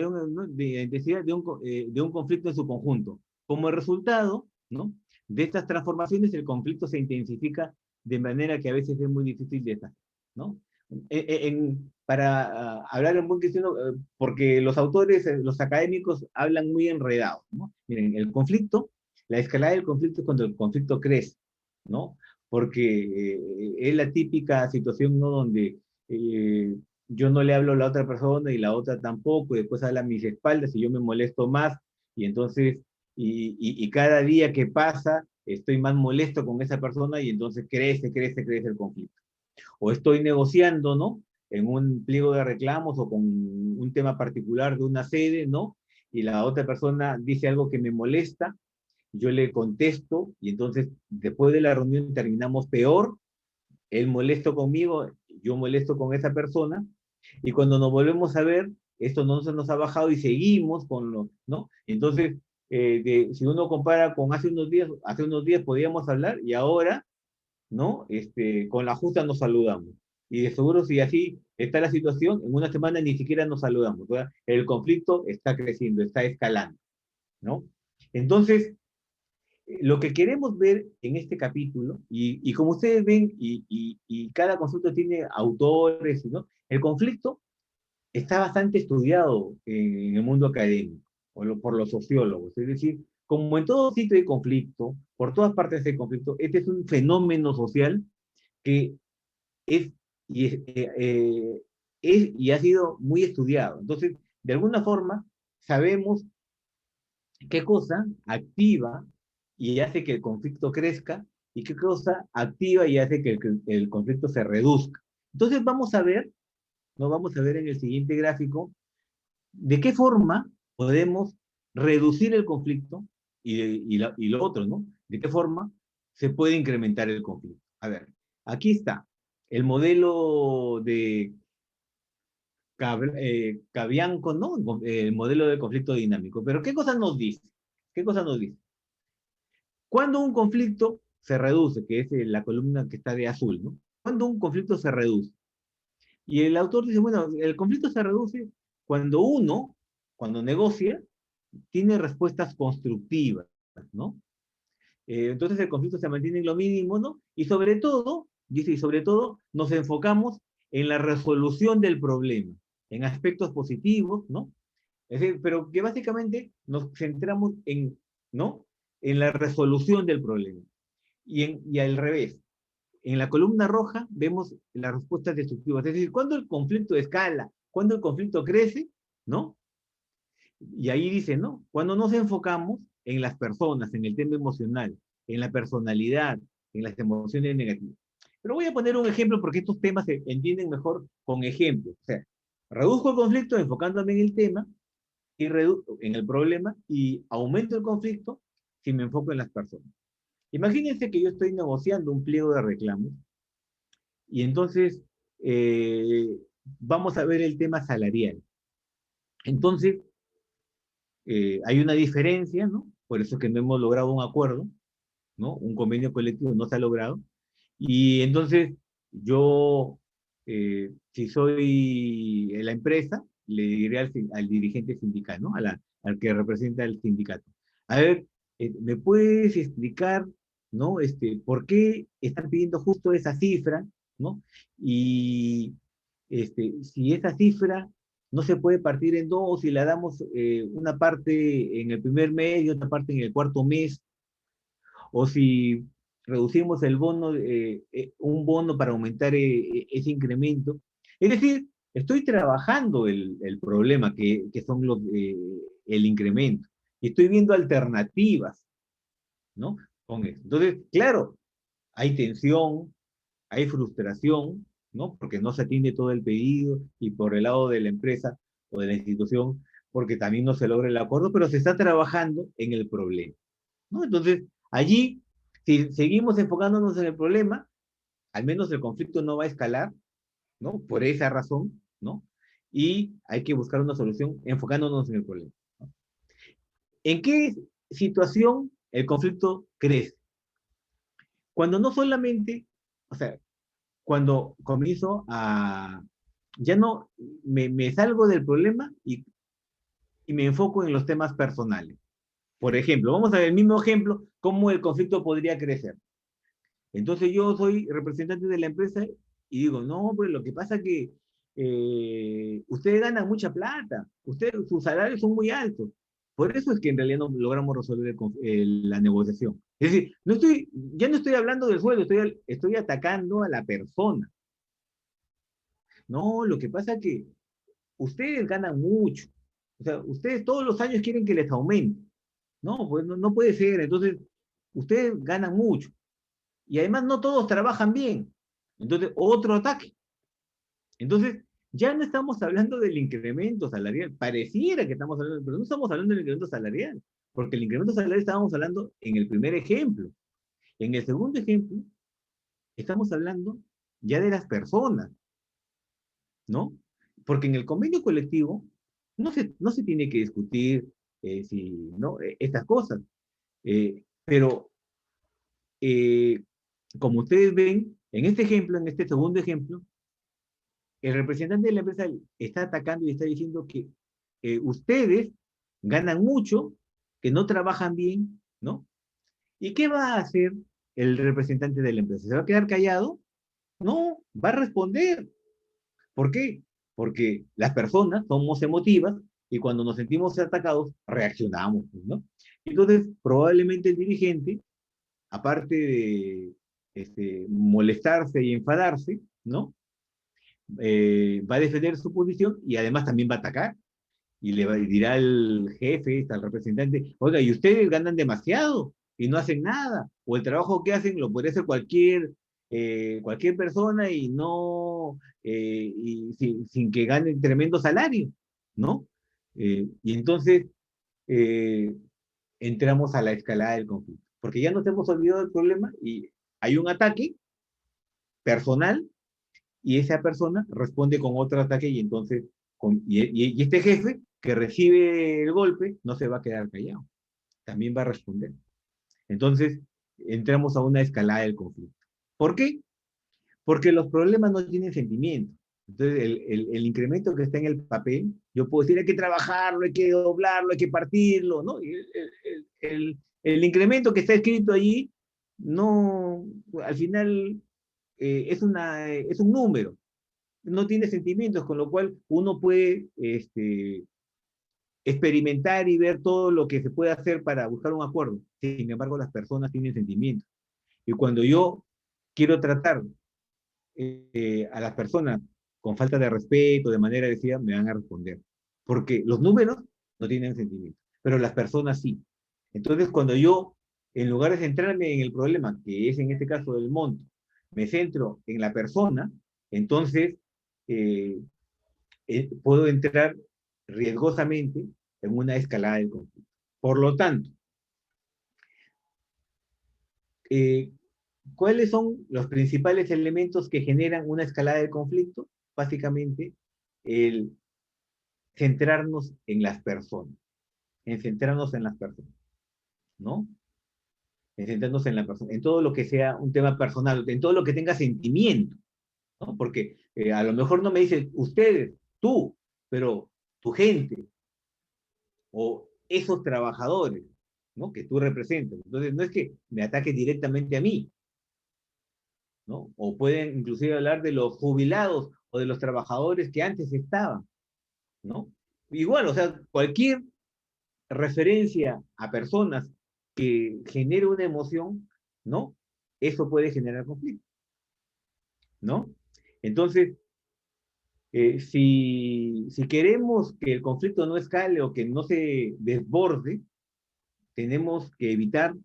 ¿no?, de intensidad de un conflicto en su conjunto. Como resultado, ¿no?, de estas transformaciones, el conflicto se intensifica de manera que a veces es muy difícil de estar, ¿no? Para hablar en buen cristiano, porque los autores, los académicos, hablan muy enredados, ¿no? Miren, el conflicto, la escalada del conflicto es cuando el conflicto crece, ¿no? Porque es la típica situación, ¿no?, donde yo no le hablo a la otra persona y la otra tampoco, y después habla a mis espaldas y yo me molesto más, y entonces, y cada día que pasa, estoy más molesto con esa persona y entonces crece el conflicto. O estoy negociando, ¿no? En un pliego de reclamos o con un tema particular de una sede, ¿no? Y la otra persona dice algo que me molesta, yo le contesto y entonces después de la reunión terminamos peor, él molesto conmigo, yo molesto con esa persona, y cuando nos volvemos a ver, esto no se nos ha bajado y seguimos con lo, ¿no? Entonces, si uno compara con hace unos días podíamos hablar y ahora, ¿no? Con la justa nos saludamos. Y de seguro si así está la situación, en una semana ni siquiera nos saludamos, ¿verdad? El conflicto está creciendo, está escalando, ¿no? Entonces, lo que queremos ver en este capítulo, y como ustedes ven, y cada consulta tiene autores, ¿no? El conflicto está bastante estudiado en el mundo académico, por los sociólogos. Es decir, como en todo sitio hay conflicto, por todas partes hay conflicto, este es un fenómeno social que es y ha sido muy estudiado. Entonces, de alguna forma, sabemos qué cosa activa y hace que el conflicto crezca y qué cosa activa y hace que el conflicto se reduzca. Entonces vamos a ver, ¿no? Vamos a ver en el siguiente gráfico de qué forma podemos reducir el conflicto y lo otro, ¿no? De qué forma se puede incrementar el conflicto. A ver, aquí está el modelo de Cabianco, ¿no? El modelo de conflicto dinámico. Pero ¿qué cosa nos dice? ¿Qué cosa nos dice? Cuando un conflicto se reduce, que es la columna que está de azul, ¿no? Cuando un conflicto se reduce. Y el autor dice, bueno, el conflicto se reduce cuando cuando negocia, tiene respuestas constructivas, ¿no? Entonces el conflicto se mantiene en lo mínimo, ¿no? Y sobre todo, dice, y sobre todo nos enfocamos en la resolución del problema, en aspectos positivos, ¿no? Es decir, pero que básicamente nos centramos ¿no? En la resolución del problema. Y al revés, en la columna roja vemos las respuestas destructivas. Es decir, cuando el conflicto escala, cuando el conflicto crece, ¿no? Y ahí dice, ¿no? Cuando nos enfocamos en las personas, en el tema emocional, en la personalidad, en las emociones negativas. Pero voy a poner un ejemplo porque estos temas se entienden mejor con ejemplos. O sea, reduzco el conflicto enfocándome en el tema, y en el problema, y aumento el conflicto si me enfoco en las personas. Imagínense que yo estoy negociando un pliego de reclamos, y entonces vamos a ver el tema salarial. Entonces, hay una diferencia, ¿no? Por eso es que no hemos logrado un acuerdo, ¿no? Un convenio colectivo no se ha logrado. Y entonces, yo, si soy la empresa, le diré al dirigente sindical, ¿no? Al que representa el sindicato. A ver, ¿me puedes explicar, ¿no? ¿Por qué están pidiendo justo esa cifra, ¿no? Y si esa cifra no se puede partir en dos y la damos una parte en el primer mes y otra parte en el cuarto mes, o si reducimos el bono, un bono para aumentar ese incremento. Es decir, estoy trabajando el problema que son el incremento, y estoy viendo alternativas, ¿no? Con eso. Entonces, claro, hay tensión, hay frustración, ¿no? Porque no se atiende todo el pedido, y por el lado de la empresa o de la institución, porque también no se logra el acuerdo, pero se está trabajando en el problema, ¿no? Entonces, allí, si seguimos enfocándonos en el problema, al menos el conflicto no va a escalar, ¿no? Por esa razón, ¿no? Y hay que buscar una solución enfocándonos en el problema, ¿no? ¿En qué situación el conflicto crece? Cuando no solamente, o sea, cuando comienzo ya no, me salgo del problema y me enfoco en los temas personales. Por ejemplo, vamos a ver el mismo ejemplo, cómo el conflicto podría crecer. Entonces yo soy representante de la empresa y digo, no, pues lo que pasa es que ustedes ganan mucha plata, sus salarios son muy altos. Por eso es que en realidad no logramos resolver la negociación. Es decir, ya no estoy hablando del sueldo, estoy atacando a la persona. No, lo que pasa es que ustedes ganan mucho. O sea, ustedes todos los años quieren que les aumente. No, pues no puede ser. Entonces, ustedes ganan mucho. Y además no todos trabajan bien. Entonces, otro ataque. Entonces, ya no estamos hablando del incremento salarial. Pareciera que estamos hablando, pero no estamos hablando del incremento salarial. Porque el incremento salarial estábamos hablando en el primer ejemplo. En el segundo ejemplo, estamos hablando ya de las personas, ¿no? Porque en el convenio colectivo no se tiene que discutir ¿no? Estas cosas. Pero, como ustedes ven, en este ejemplo, en este segundo ejemplo, el representante de la empresa está atacando y está diciendo que ustedes ganan mucho, que no trabajan bien, ¿no? ¿Y qué va a hacer el representante de la empresa? ¿Se va a quedar callado? No, va a responder. ¿Por qué? Porque las personas somos emotivas y cuando nos sentimos atacados, reaccionamos, ¿no? Entonces, probablemente el dirigente, aparte de molestarse y enfadarse, ¿no? Va a defender su posición y además también va a atacar. Y dirá al jefe, al representante, oiga, y ustedes ganan demasiado y no hacen nada. O el trabajo que hacen lo puede hacer cualquier persona y no, sin que ganen tremendo salario, ¿no? Y entonces entramos a la escalada del conflicto. Porque ya nos hemos olvidado del problema y hay un ataque personal y esa persona responde con otro ataque y entonces, y este jefe que recibe el golpe no se va a quedar callado, también va a responder. Entonces, entramos a una escalada del conflicto. ¿Por qué? Porque los problemas no tienen sentimiento. Entonces, el incremento que está en el papel, yo puedo decir, hay que trabajarlo, hay que doblarlo, hay que partirlo, ¿no? Y el incremento que está escrito allí, no, al final es un número, no tiene sentimientos, con lo cual uno puede experimentar y ver todo lo que se puede hacer para buscar un acuerdo. Sin embargo, las personas tienen sentimientos. Y cuando yo quiero tratar a las personas con falta de respeto, de manera agresiva, me van a responder. Porque los números no tienen sentimientos, pero las personas sí. Entonces, cuando yo, en lugar de centrarme en el problema, que es en este caso del monto, me centro en la persona, entonces eh, puedo entrar riesgosamente en una escalada del conflicto. Por lo tanto, eh, ¿cuáles son los principales elementos que generan una escalada del conflicto? Básicamente, el centrarnos en las personas, en centrarnos en las personas, ¿no? En centrarnos en la persona, en todo lo que sea un tema personal, en todo lo que tenga sentimiento, ¿no? Porque a lo mejor no me dice ustedes, tú, pero tu gente, o esos trabajadores, ¿no? Que tú representas. Entonces, no es que me ataque directamente a mí, ¿no? O pueden inclusive hablar de los jubilados o de los trabajadores que antes estaban, ¿no? Igual, o sea, cualquier referencia a personas que genere una emoción, ¿no? Eso puede generar conflicto, ¿no? Entonces, si queremos que el conflicto no escale o que no se desborde, tenemos que evitar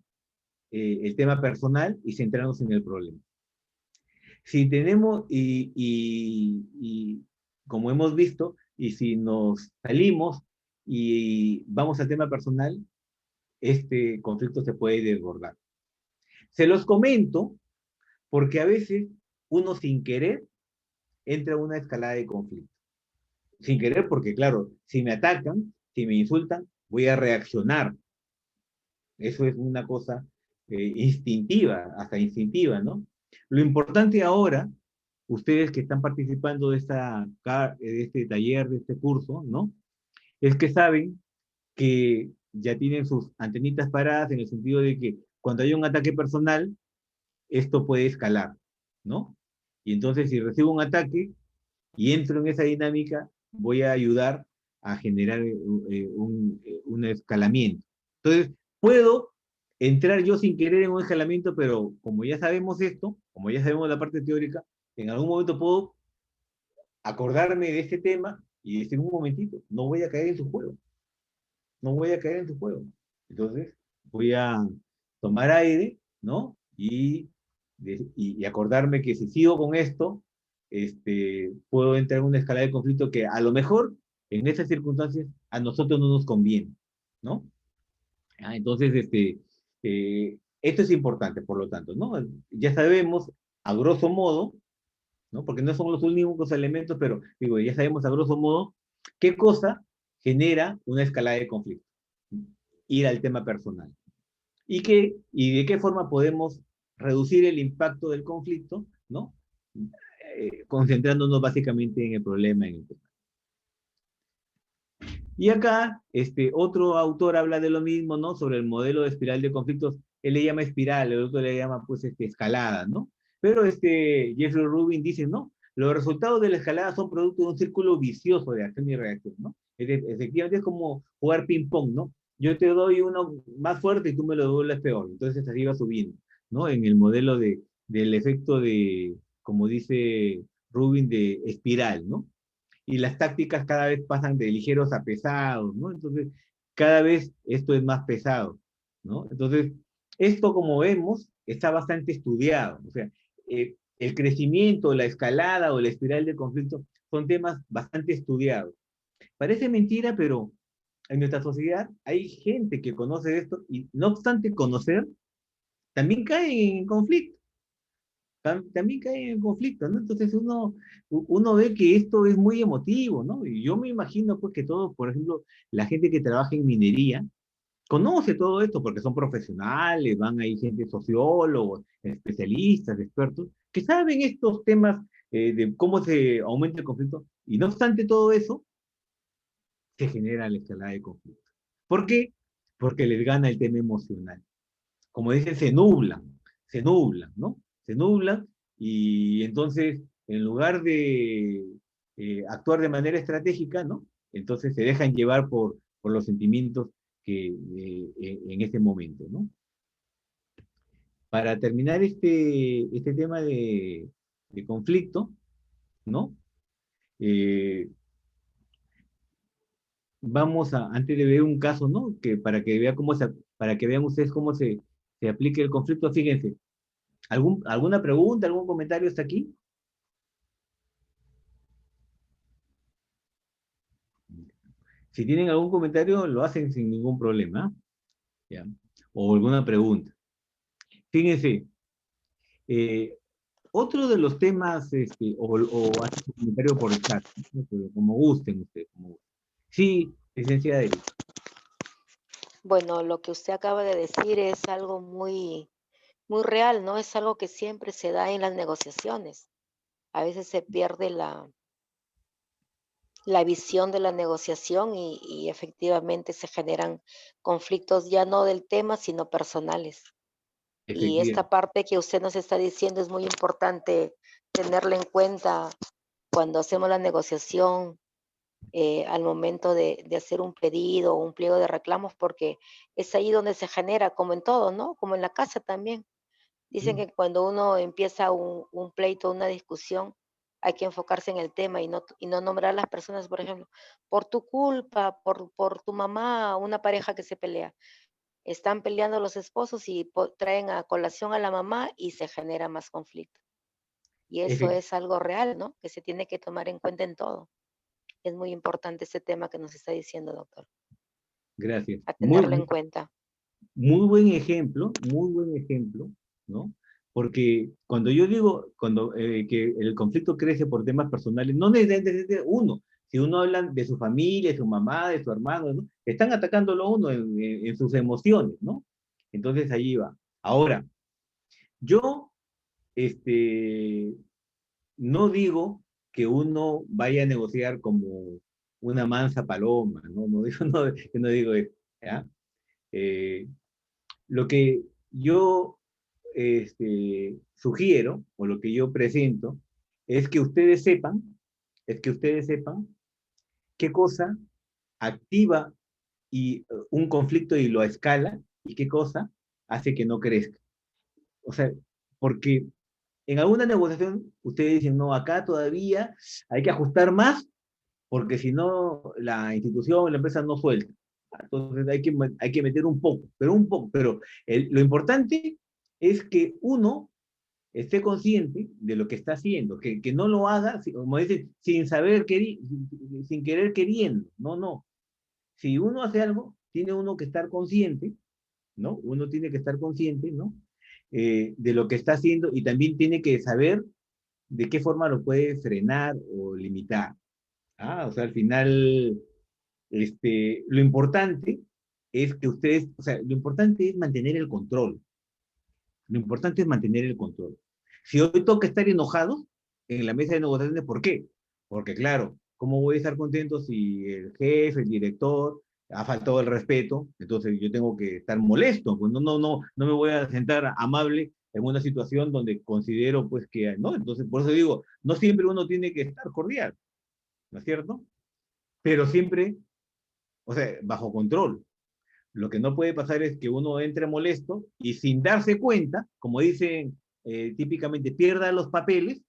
el tema personal y centrarnos en el problema. Si tenemos, y como hemos visto, y si nos salimos y vamos al tema personal, este conflicto se puede desbordar. Se los comento porque a veces uno sin querer entra a una escalada de conflicto. Sin querer porque, claro, si me atacan, si me insultan, voy a reaccionar. Eso es una cosa instintiva, hasta instintiva, ¿no? Lo importante ahora, ustedes que están participando de este taller, de este curso, ¿no? Es que saben que ya tienen sus antenitas paradas en el sentido de que cuando hay un ataque personal, esto puede escalar, ¿no? Y entonces si recibo un ataque y entro en esa dinámica, voy a ayudar a generar un escalamiento. Entonces, puedo entrar yo sin querer en un escalamiento, pero como ya sabemos esto, como ya sabemos la parte teórica, en algún momento puedo acordarme de este tema y decir, un momentito, no voy a caer en tu juego. No voy a caer en tu juego. Entonces, voy a tomar aire, ¿no? Y acordarme que si sigo con esto, puedo entrar en una escalada de conflicto que a lo mejor en esas circunstancias a nosotros no nos conviene, ¿no? Entonces, esto es importante, por lo tanto, ¿no? Ya sabemos, a grosso modo, ¿no? Porque no son los únicos elementos, pero digo, ya sabemos a grosso modo qué cosa genera una escalada de conflicto. Ir al tema personal. Y de qué forma podemos reducir el impacto del conflicto, ¿no? Concentrándonos básicamente en el problema, en el tema. Y acá, otro autor habla de lo mismo, ¿no? Sobre el modelo de espiral de conflictos. Él le llama espiral, el otro le llama, pues, escalada, ¿no? Pero Jeffrey Rubin dice, no, los resultados de la escalada son producto de un círculo vicioso de acción y reacción, ¿no? Efectivamente es como jugar ping-pong, ¿no? Yo te doy uno más fuerte y tú me lo devuelves peor. Entonces así va subiendo, ¿no? En el modelo del efecto de, como dice Rubin, de espiral, ¿no? Y las tácticas cada vez pasan de ligeros a pesados, ¿no? Entonces, cada vez esto es más pesado, ¿no? Entonces, esto, como vemos, está bastante estudiado. O sea, el crecimiento, la escalada o la espiral de conflicto son temas bastante estudiados. Parece mentira, pero en nuestra sociedad hay gente que conoce esto y no obstante conocer, también cae en conflicto. También cae en conflicto, ¿no? Entonces uno ve que esto es muy emotivo, ¿no? Y yo me imagino pues que todos, por ejemplo, la gente que trabaja en minería, conoce todo esto porque son profesionales, van ahí gente sociólogos, especialistas, expertos, que saben estos temas de cómo se aumenta el conflicto, y no obstante todo eso, se genera la escalada de conflicto. ¿Por qué? Porque les gana el tema emocional. Como dicen, se nublan, ¿no? Se nublan y entonces, en lugar de actuar de manera estratégica, ¿no? Entonces se dejan llevar por los sentimientos que en ese momento, ¿no? Para terminar este tema de conflicto, ¿no? Vamos a, antes de ver un caso, ¿no? Que para que para que vean ustedes cómo se aplica el conflicto, fíjense. ¿Alguna pregunta, algún comentario hasta aquí? Si tienen algún comentario, lo hacen sin ningún problema, ¿ya? O alguna pregunta. Fíjense, otro de los temas, o hacen un comentario por el chat, ¿no? Pero como gusten ustedes, como gusten. Sí, licenciada Erika. Bueno, lo que usted acaba de decir es algo muy, muy real, ¿no? Es algo que siempre se da en las negociaciones. A veces se pierde la visión de la negociación y efectivamente se generan conflictos ya no del tema, sino personales. Y Efectivamente. esta parte que usted nos está diciendo es muy importante tenerla en cuenta cuando hacemos la negociación, al momento de hacer un pedido o un pliego de reclamos, porque es ahí donde se genera, como en todo, ¿no? Como en la casa también. Dicen que cuando uno empieza un pleito, una discusión, hay que enfocarse en el tema y no nombrar a las personas, por ejemplo, por tu culpa, por tu mamá, una pareja que se pelea. Están peleando los esposos y traen a colación a la mamá y se genera más conflicto. Y eso Efectivamente. es algo real, ¿no? Que se tiene que tomar en cuenta en todo. Es muy importante ese tema que nos está diciendo, doctor, Gracias. a tenerlo en cuenta. Muy buen ejemplo, ¿no? Porque cuando yo digo que el conflicto crece por temas personales, no necesariamente uno. Si uno habla de su familia, de su mamá, de su hermano, ¿no? Están atacándolo a uno en sus emociones, ¿no? Entonces ahí va. Ahora, yo no digo que uno vaya a negociar como una mansa paloma, ¿no? No digo eso, ¿ya? Eh, lo que yo sugiero, o lo que yo presento, es que ustedes sepan, qué cosa activa un conflicto y lo escala, y qué cosa hace que no crezca. O sea, porque en alguna negociación ustedes dicen, no, acá todavía hay que ajustar más, porque si no, la institución, la empresa no suelta. Entonces hay que meter un poco, pero lo importante es que uno esté consciente de lo que está haciendo, que no lo haga, como dicen, sin saber, sin querer queriendo, no. Si uno hace algo, tiene uno que estar consciente, ¿no? Uno tiene que estar consciente, ¿no? De lo que está haciendo y también tiene que saber de qué forma lo puede frenar o limitar. O sea, al final, lo importante es que ustedes, o sea, lo importante es mantener el control. Lo importante es mantener el control. Si hoy toca estar enojados en la mesa de negociaciones, ¿por qué? Porque claro, ¿cómo voy a estar contento si el jefe, el director, ha faltado el respeto? Entonces yo tengo que estar molesto, pues no me voy a sentar amable en una situación donde considero pues que, ¿no? Entonces por eso digo, no siempre uno tiene que estar cordial, ¿no es cierto? Pero siempre, o sea, bajo control. Lo que no puede pasar es que uno entre molesto y sin darse cuenta, como dicen típicamente, pierda los papeles,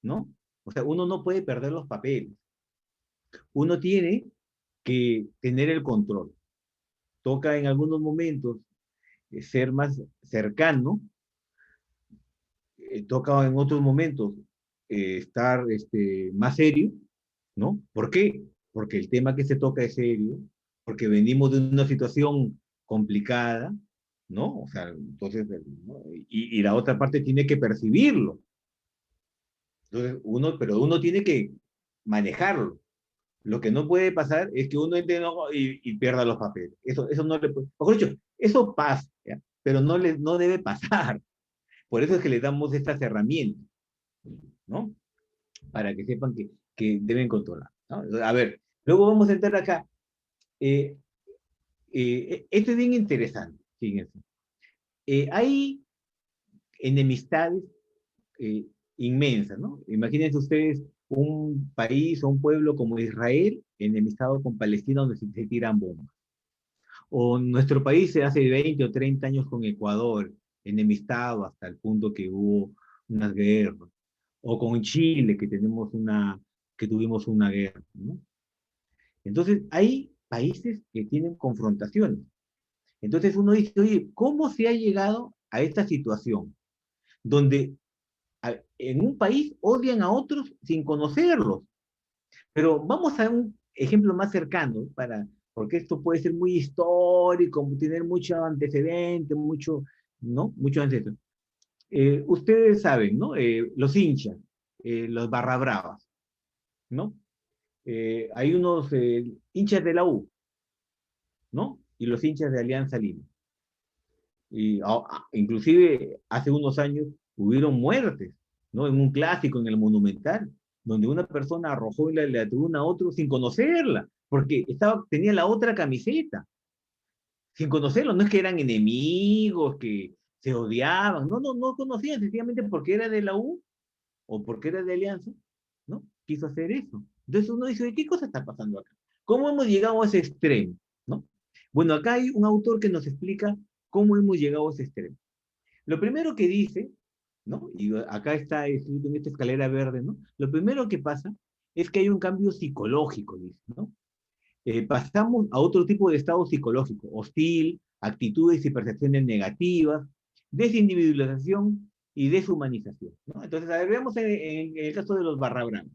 ¿no? O sea, uno no puede perder los papeles. Uno tiene que tener el control. Toca en algunos momentos ser más cercano, toca en otros momentos estar más serio, ¿no? ¿Por qué? Porque el tema que se toca es serio, porque venimos de una situación complicada, ¿no? O sea, entonces, ¿no? Y la otra parte tiene que percibirlo. Entonces, pero uno tiene que manejarlo. Lo que no puede pasar es que uno entre y pierda los papeles. Eso no le puede, mejor dicho, eso pasa, ¿ya? Pero no debe pasar. Por eso es que le damos estas herramientas, ¿no? Para que sepan que deben controlar, ¿no? A ver, luego vamos a entrar acá. Esto es bien interesante, fíjense. Hay enemistades inmensas, ¿no? Imagínense ustedes un país o un pueblo como Israel enemistado con Palestina donde se tiran bombas. O nuestro país se hace 20 o 30 años con Ecuador, enemistado hasta el punto que hubo unas guerras. O con Chile, que tuvimos una guerra, ¿no? Entonces, hay países que tienen confrontaciones. Entonces uno dice, oye, ¿cómo se ha llegado a esta situación? Donde en un país odian a otros sin conocerlos. Pero vamos a un ejemplo más cercano, porque esto puede ser muy histórico, tener mucho antecedente, ¿no? Mucho ancestro. Ustedes saben, ¿no? Los hinchas, los barra bravas, ¿no? Hay unos hinchas de la U, ¿no? Y los hinchas de Alianza Lima. Y inclusive hace unos años hubieron muertes, ¿no? En un clásico, en el Monumental, donde una persona arrojó la tribuna a otro sin conocerla, porque tenía la otra camiseta, sin conocerlo. No es que eran enemigos, que se odiaban, no conocían, sencillamente porque era de la U o porque era de Alianza, ¿no? Quiso hacer eso. Entonces uno dice, ¿qué cosa está pasando acá? ¿Cómo hemos llegado a ese extremo? ¿No? Bueno, acá hay un autor que nos explica cómo hemos llegado a ese extremo. Lo primero que dice, ¿no? Y acá está escrito en esta escalera verde, ¿no? Lo primero que pasa es que hay un cambio psicológico, dice, ¿no? Pasamos a otro tipo de estado psicológico, hostil, actitudes y percepciones negativas, desindividualización y deshumanización, ¿no? Entonces, a ver, veamos en el caso de los barra bravas.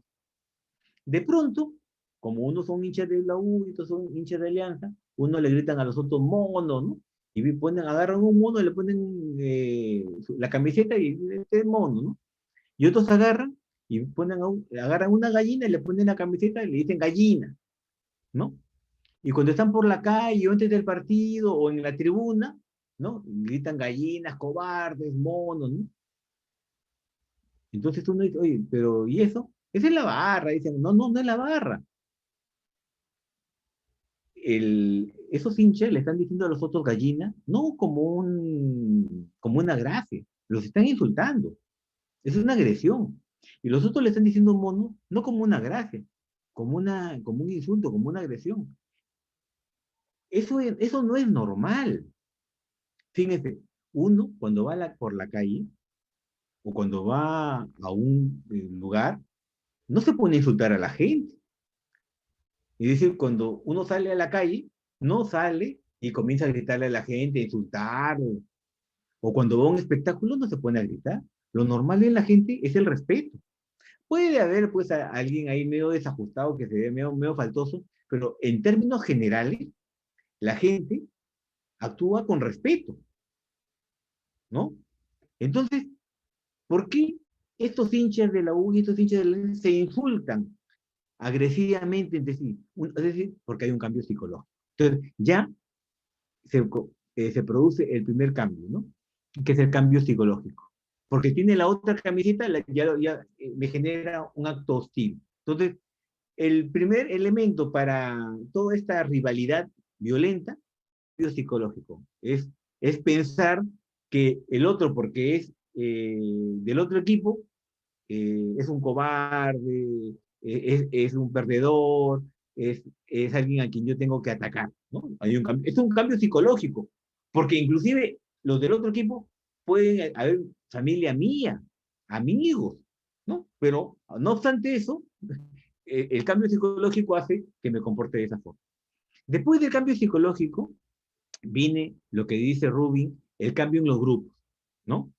De pronto, como unos son hinchas de la U y otros son hinchas de Alianza, uno le gritan a los otros monos, ¿no? Y agarran un mono y le ponen la camiseta y este es mono, ¿no? Y otros agarran y agarran una gallina y le ponen la camiseta y le dicen gallina, ¿no? Y cuando están por la calle o antes del partido o en la tribuna, ¿no? Gritan gallinas, cobardes, monos, ¿no? Entonces uno dice, oye, pero ¿y eso? Esa es la barra. Dicen, no es la barra. Esos hinchas le están diciendo a los otros gallinas, no como una gracia, los están insultando. Es una agresión. Y los otros le están diciendo mono, no como una gracia, como un insulto, como una agresión. Eso no es normal. Fíjense, uno cuando va por la calle o cuando va a un lugar, no se pone a insultar a la gente. Es decir, cuando uno sale a la calle, No sale y comienza a gritarle a la gente, a insultar, o cuando va a un espectáculo no se pone a gritar. Lo normal en la gente es el respeto. Puede haber pues alguien ahí medio desajustado que se ve medio faltoso, pero en términos generales, la gente actúa con respeto, ¿no? Entonces, ¿por qué estos hinchas de la U y estos hinchas de la U se insultan agresivamente entre sí? Es decir, porque hay un cambio psicológico. Entonces, ya se produce el primer cambio, ¿no? Que es el cambio psicológico. Porque tiene la otra camiseta, ya me genera un acto hostil. Entonces, el primer elemento para toda esta rivalidad violenta es el cambio psicológico. Es pensar que el otro, porque es del otro equipo, es un cobarde, es un perdedor, es alguien a quien yo tengo que atacar, ¿no? Es un cambio psicológico, porque inclusive los del otro equipo pueden haber familia mía, amigos, ¿no? Pero no obstante eso, el cambio psicológico hace que me comporte de esa forma. Después del cambio psicológico, viene lo que dice Rubin, el cambio en los grupos, ¿no?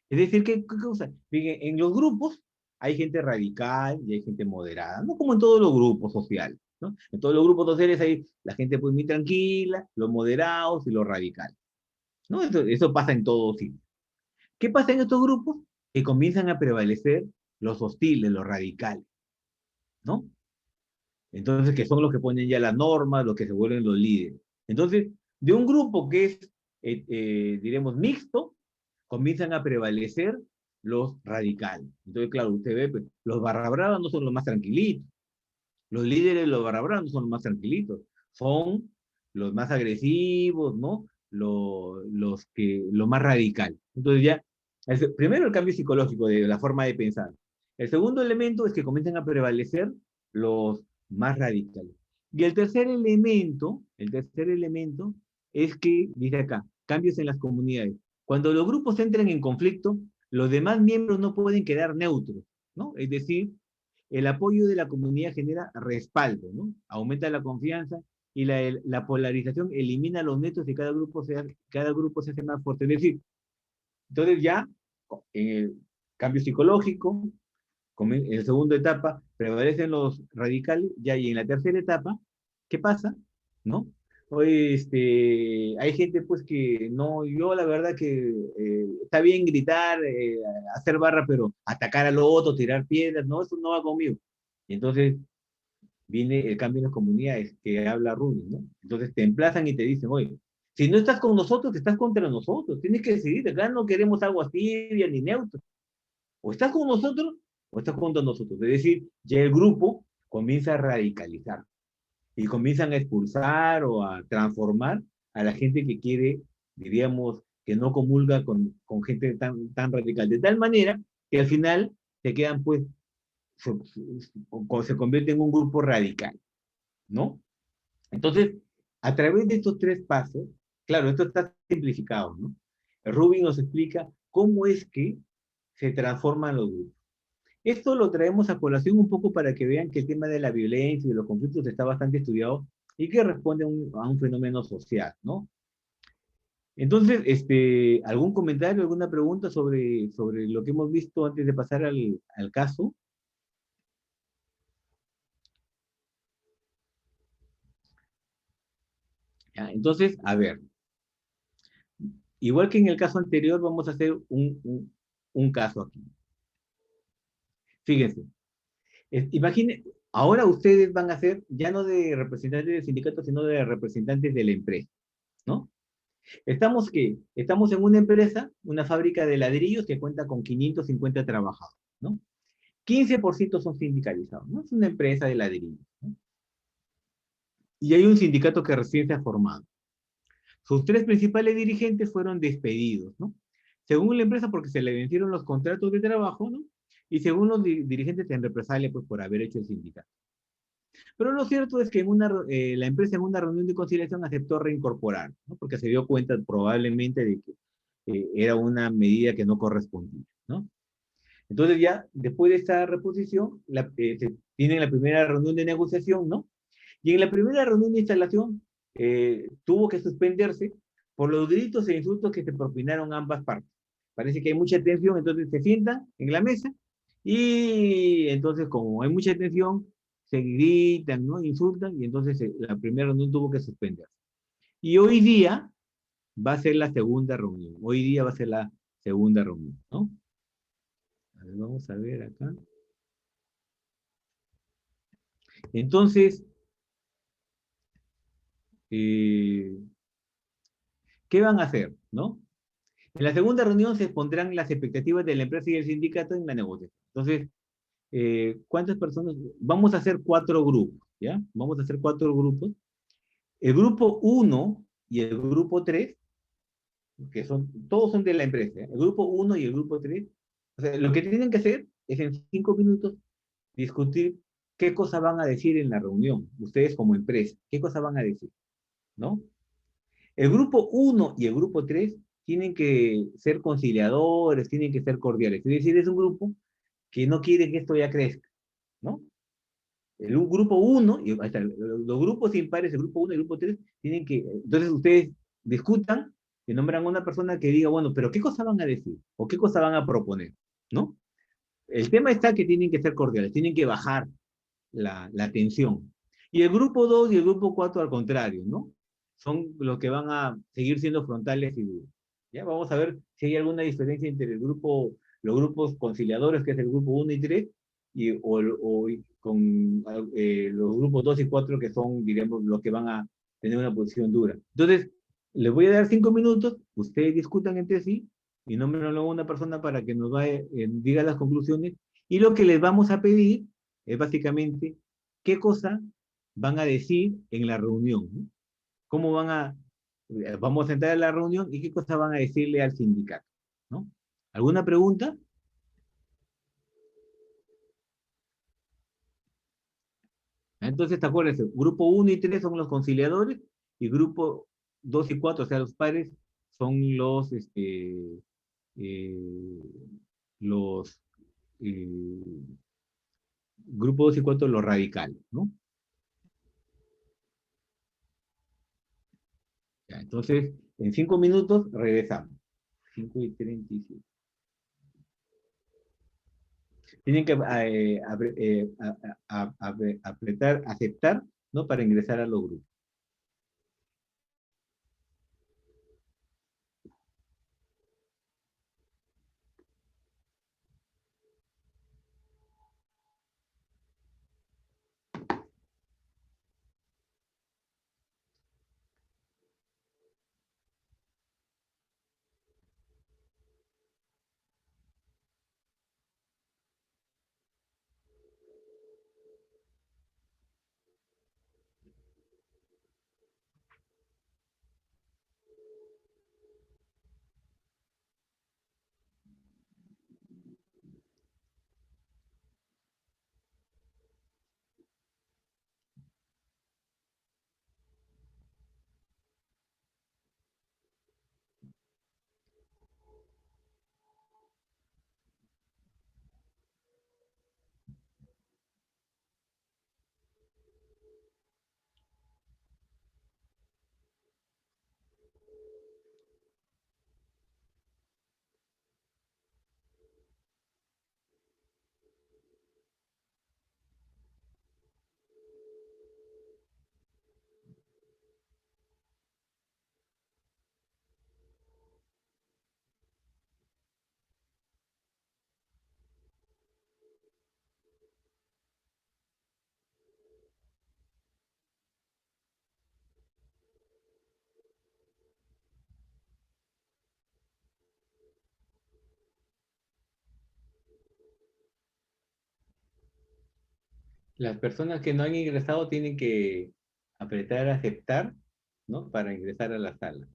Es decir, ¿qué cosa? Fíjense, en los grupos hay gente radical y hay gente moderada, no como en todos los grupos sociales, ¿no? En todos los grupos sociales hay la gente pues muy tranquila, los moderados y los radicales, ¿no? Eso pasa en todos sitios. ¿Qué pasa en estos grupos? Que comienzan a prevalecer los hostiles, los radicales, ¿no? Entonces, que son los que ponen ya las normas, los que se vuelven los líderes. Entonces, de un grupo que es, diremos, mixto, comienzan a prevalecer los radicales. Entonces, claro, usted ve, pues, los barra bravas no son los más tranquilitos. Los líderes de los barra bravas no son los más tranquilitos. Son los más agresivos, ¿no? Lo más radical. Entonces ya, primero el cambio psicológico de la forma de pensar. El segundo elemento es que comienzan a prevalecer los más radicales. Y el tercer elemento es que, dice acá, cambios en las comunidades. Cuando los grupos entran en conflicto, los demás miembros no pueden quedar neutros, ¿no? Es decir, el apoyo de la comunidad genera respaldo, ¿no? Aumenta la confianza y la polarización elimina los netos y cada grupo se hace más fuerte. Es decir, entonces ya, en el cambio psicológico, en la segunda etapa, prevalecen los radicales, ya y en la tercera etapa, ¿qué pasa? ¿No? Hoy hay gente pues que no, yo la verdad que está bien gritar, hacer barra, pero atacar al otro, tirar piedras, no, eso no va conmigo. Y entonces viene el cambio en las comunidades que habla Rubin, ¿no? Entonces te emplazan y te dicen, oye, si no estás con nosotros, estás contra nosotros, tienes que decidir, acá no queremos aguas tibias ni neutros. O estás con nosotros o estás contra nosotros. Es decir, ya el grupo comienza a radicalizar y comienzan a expulsar o a transformar a la gente que quiere, diríamos, que no comulga con gente tan radical. De tal manera que al final se quedan, pues, se convierte en un grupo radical, ¿no? Entonces, a través de estos tres pasos, claro, esto está simplificado, ¿no? Rubin nos explica cómo es que se transforman los grupos. Esto lo traemos a colación un poco para que vean que el tema de la violencia y de los conflictos está bastante estudiado y que responde a un fenómeno social, ¿no? Entonces, ¿algún comentario, alguna pregunta sobre lo que hemos visto antes de pasar al caso? ¿Ya? Entonces, a ver, igual que en el caso anterior, vamos a hacer un caso aquí. Fíjense, imaginen, ahora ustedes van a ser ya no de representantes del sindicato, sino de representantes de la empresa, ¿no? Estamos en una empresa, una fábrica de ladrillos que cuenta con 550 trabajadores, ¿no? 15% son sindicalizados, ¿no? Es una empresa de ladrillos, ¿no? Y hay un sindicato que recién se ha formado. Sus tres principales dirigentes fueron despedidos, ¿no? Según la empresa, porque se le vencieron los contratos de trabajo, ¿no? Y según los dirigentes en represalia, pues por haber hecho el sindicato. Pero lo cierto es que la empresa en una reunión de conciliación aceptó reincorporar, ¿no? Porque se dio cuenta probablemente de que era una medida que no correspondía, ¿no? Entonces ya, después de esta reposición, se tiene la primera reunión de negociación, ¿no? Y en la primera reunión de instalación, tuvo que suspenderse por los gritos e insultos que se propinaron ambas partes. Parece que hay mucha tensión, entonces se sientan en la mesa y entonces como hay mucha tensión, se gritan, ¿no? Insultan y entonces la primera reunión tuvo que suspenderse. Y hoy día va a ser la segunda reunión. Hoy día va a ser la segunda reunión, ¿no? A ver, vamos a ver acá. Entonces, eh, ¿qué van a hacer, no? En la segunda reunión se expondrán las expectativas de la empresa y el sindicato en la negociación. Entonces, ¿cuántas personas? Vamos a hacer 4 grupos, ¿ya? Vamos a hacer 4 grupos. El grupo 1 y el grupo 3, que todos son de la empresa, ¿eh? El grupo 1 y el grupo 3, o sea, lo que tienen que hacer es en 5 minutos discutir qué cosa van a decir en la reunión, ustedes como empresa, qué cosa van a decir, ¿no? El grupo 1 y el grupo 3 tienen que ser conciliadores, tienen que ser cordiales. Es decir, es un grupo que no quiere que esto ya crezca, ¿no? El grupo 1, y hasta los grupos impares, el grupo 1 y el grupo 3, tienen que, entonces ustedes discutan y nombran a una persona que diga, bueno, pero ¿qué cosa van a decir? ¿O qué cosa van a proponer? ¿No? El tema está que tienen que ser cordiales, tienen que bajar la tensión. Y el grupo 2 y el grupo 4 al contrario, ¿no? Son los que van a seguir siendo frontales y duros. Ya vamos a ver si hay alguna diferencia entre los grupos conciliadores, que es el grupo 1 y 3, o con los grupos 2 y 4, que son, diremos, los que van a tener una posición dura. Entonces, les voy a dar 5 minutos, ustedes discutan entre sí, y nombren a una persona para que nos diga las conclusiones, y lo que les vamos a pedir es básicamente qué cosa van a decir en la reunión, ¿no? ¿Cómo vamos a entrar a la reunión y qué cosa van a decirle al sindicato, ¿no? ¿Alguna pregunta? Entonces, ¿te acuerdas? Grupo 1 y 3 son los conciliadores y grupo 2 y 4, o sea, los pares, son eh, los eh, grupo 2 y 4, los radicales, ¿no? Ya, entonces, en 5 minutos regresamos. 5:37. Tienen que apretar, aceptar, ¿no? Para ingresar a los grupos. Las personas que no han ingresado tienen que apretar aceptar, ¿no? Para ingresar a la sala.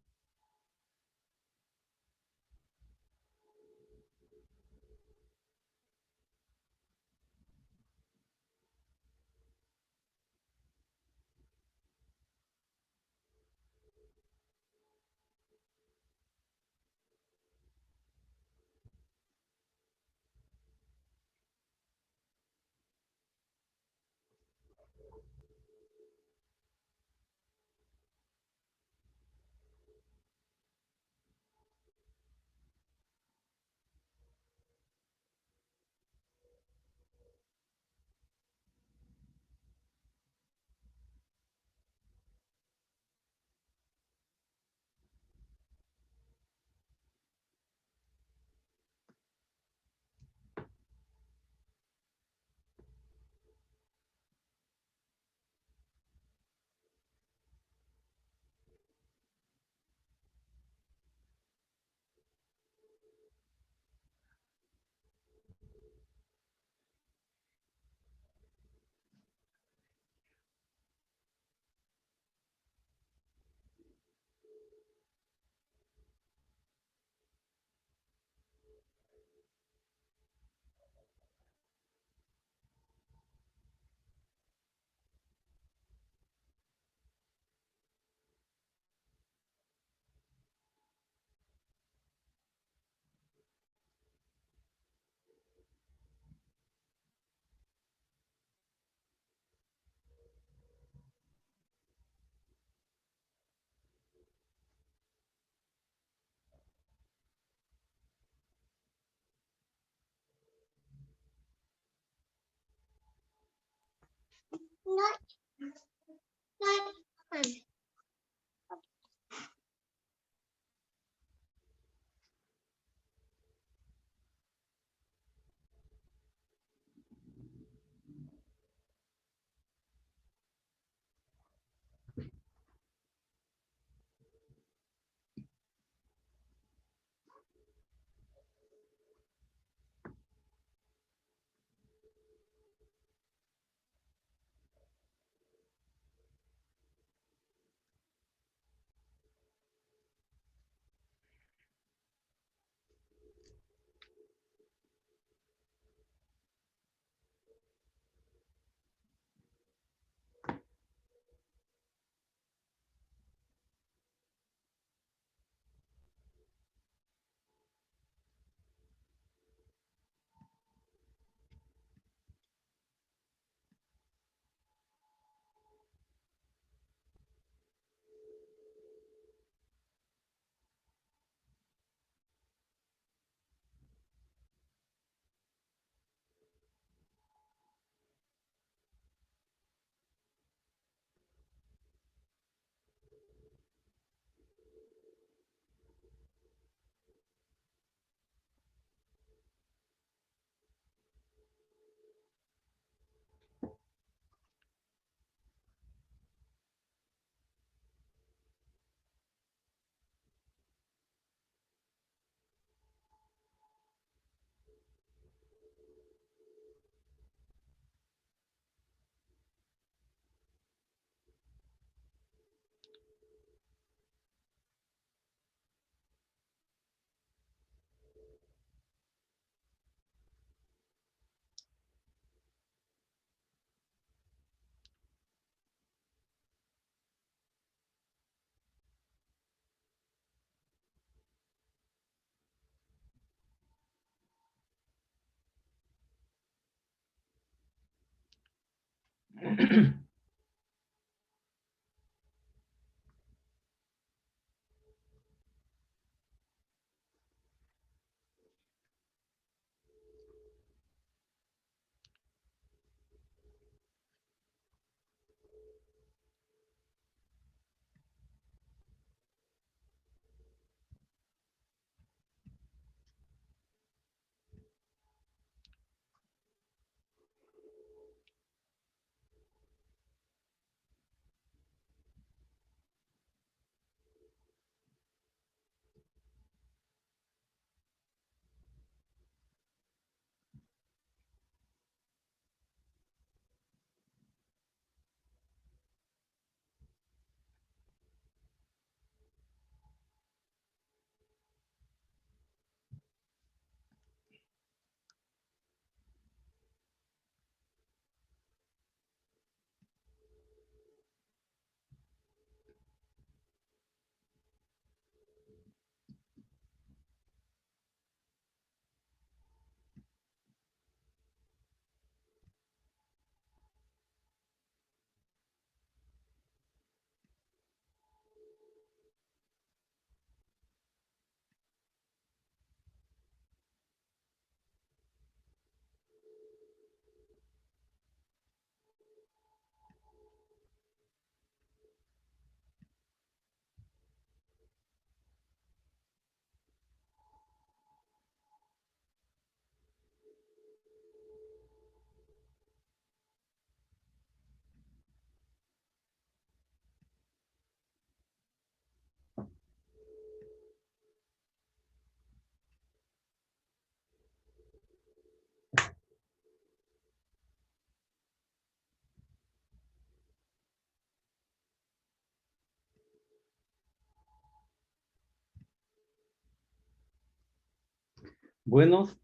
Buenos.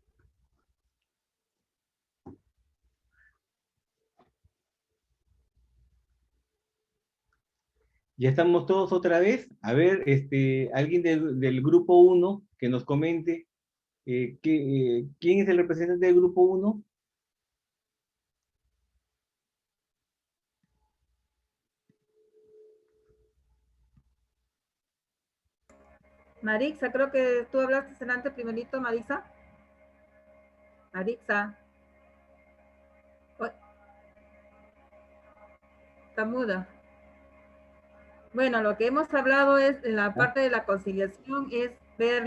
Ya estamos todos otra vez. A ver, alguien del grupo uno que nos comente quién es el representante del grupo uno. Marixa, creo que tú hablaste delante primerito, Marixa. Marixa. Está muda. Bueno, lo que hemos hablado es, en la parte de la conciliación, es ver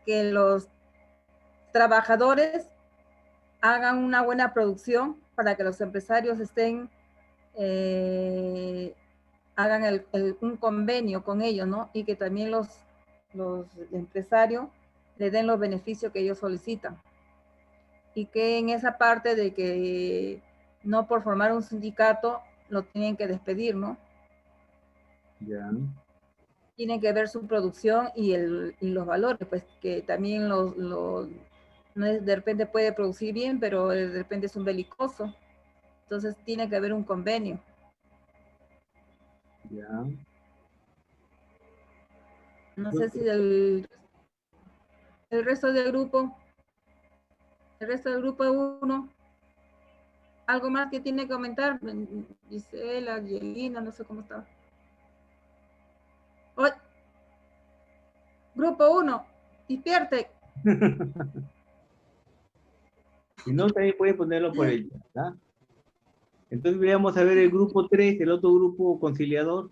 que los trabajadores hagan una buena producción para que los empresarios hagan un convenio con ellos, ¿no? Y que también los empresarios le den los beneficios que ellos solicitan. Y que en esa parte de que no por formar un sindicato lo tienen que despedir, ¿no? Ya. Tienen que ver su producción y los valores, pues que también no es, de repente puede producir bien, pero de repente es un belicoso. Entonces tiene que haber un convenio. Ya. No sé si el resto del grupo, uno, algo más que tiene que comentar. Gisela, Angelina, no sé cómo está. ¡Oy! Grupo 1, despierte. Si no, también puede ponerlo por el chat, ¿ah? Entonces veamos a ver el grupo 3, el otro grupo conciliador.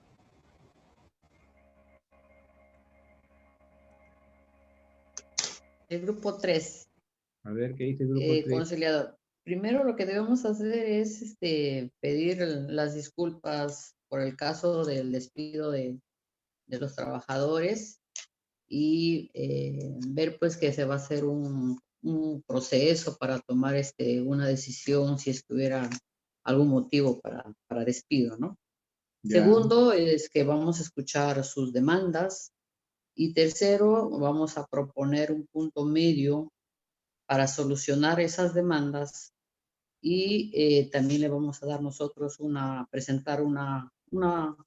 El grupo 3, A ver qué dice el grupo 3. conciliador. Primero lo que debemos hacer es pedir las disculpas por el caso del despido de los trabajadores y ver pues que se va a hacer un proceso para tomar una decisión si es que hubiera algún motivo para despido, ¿no? Ya. Segundo es que vamos a escuchar sus demandas y tercero vamos a proponer un punto medio para solucionar esas demandas y también le vamos a dar nosotros presentar una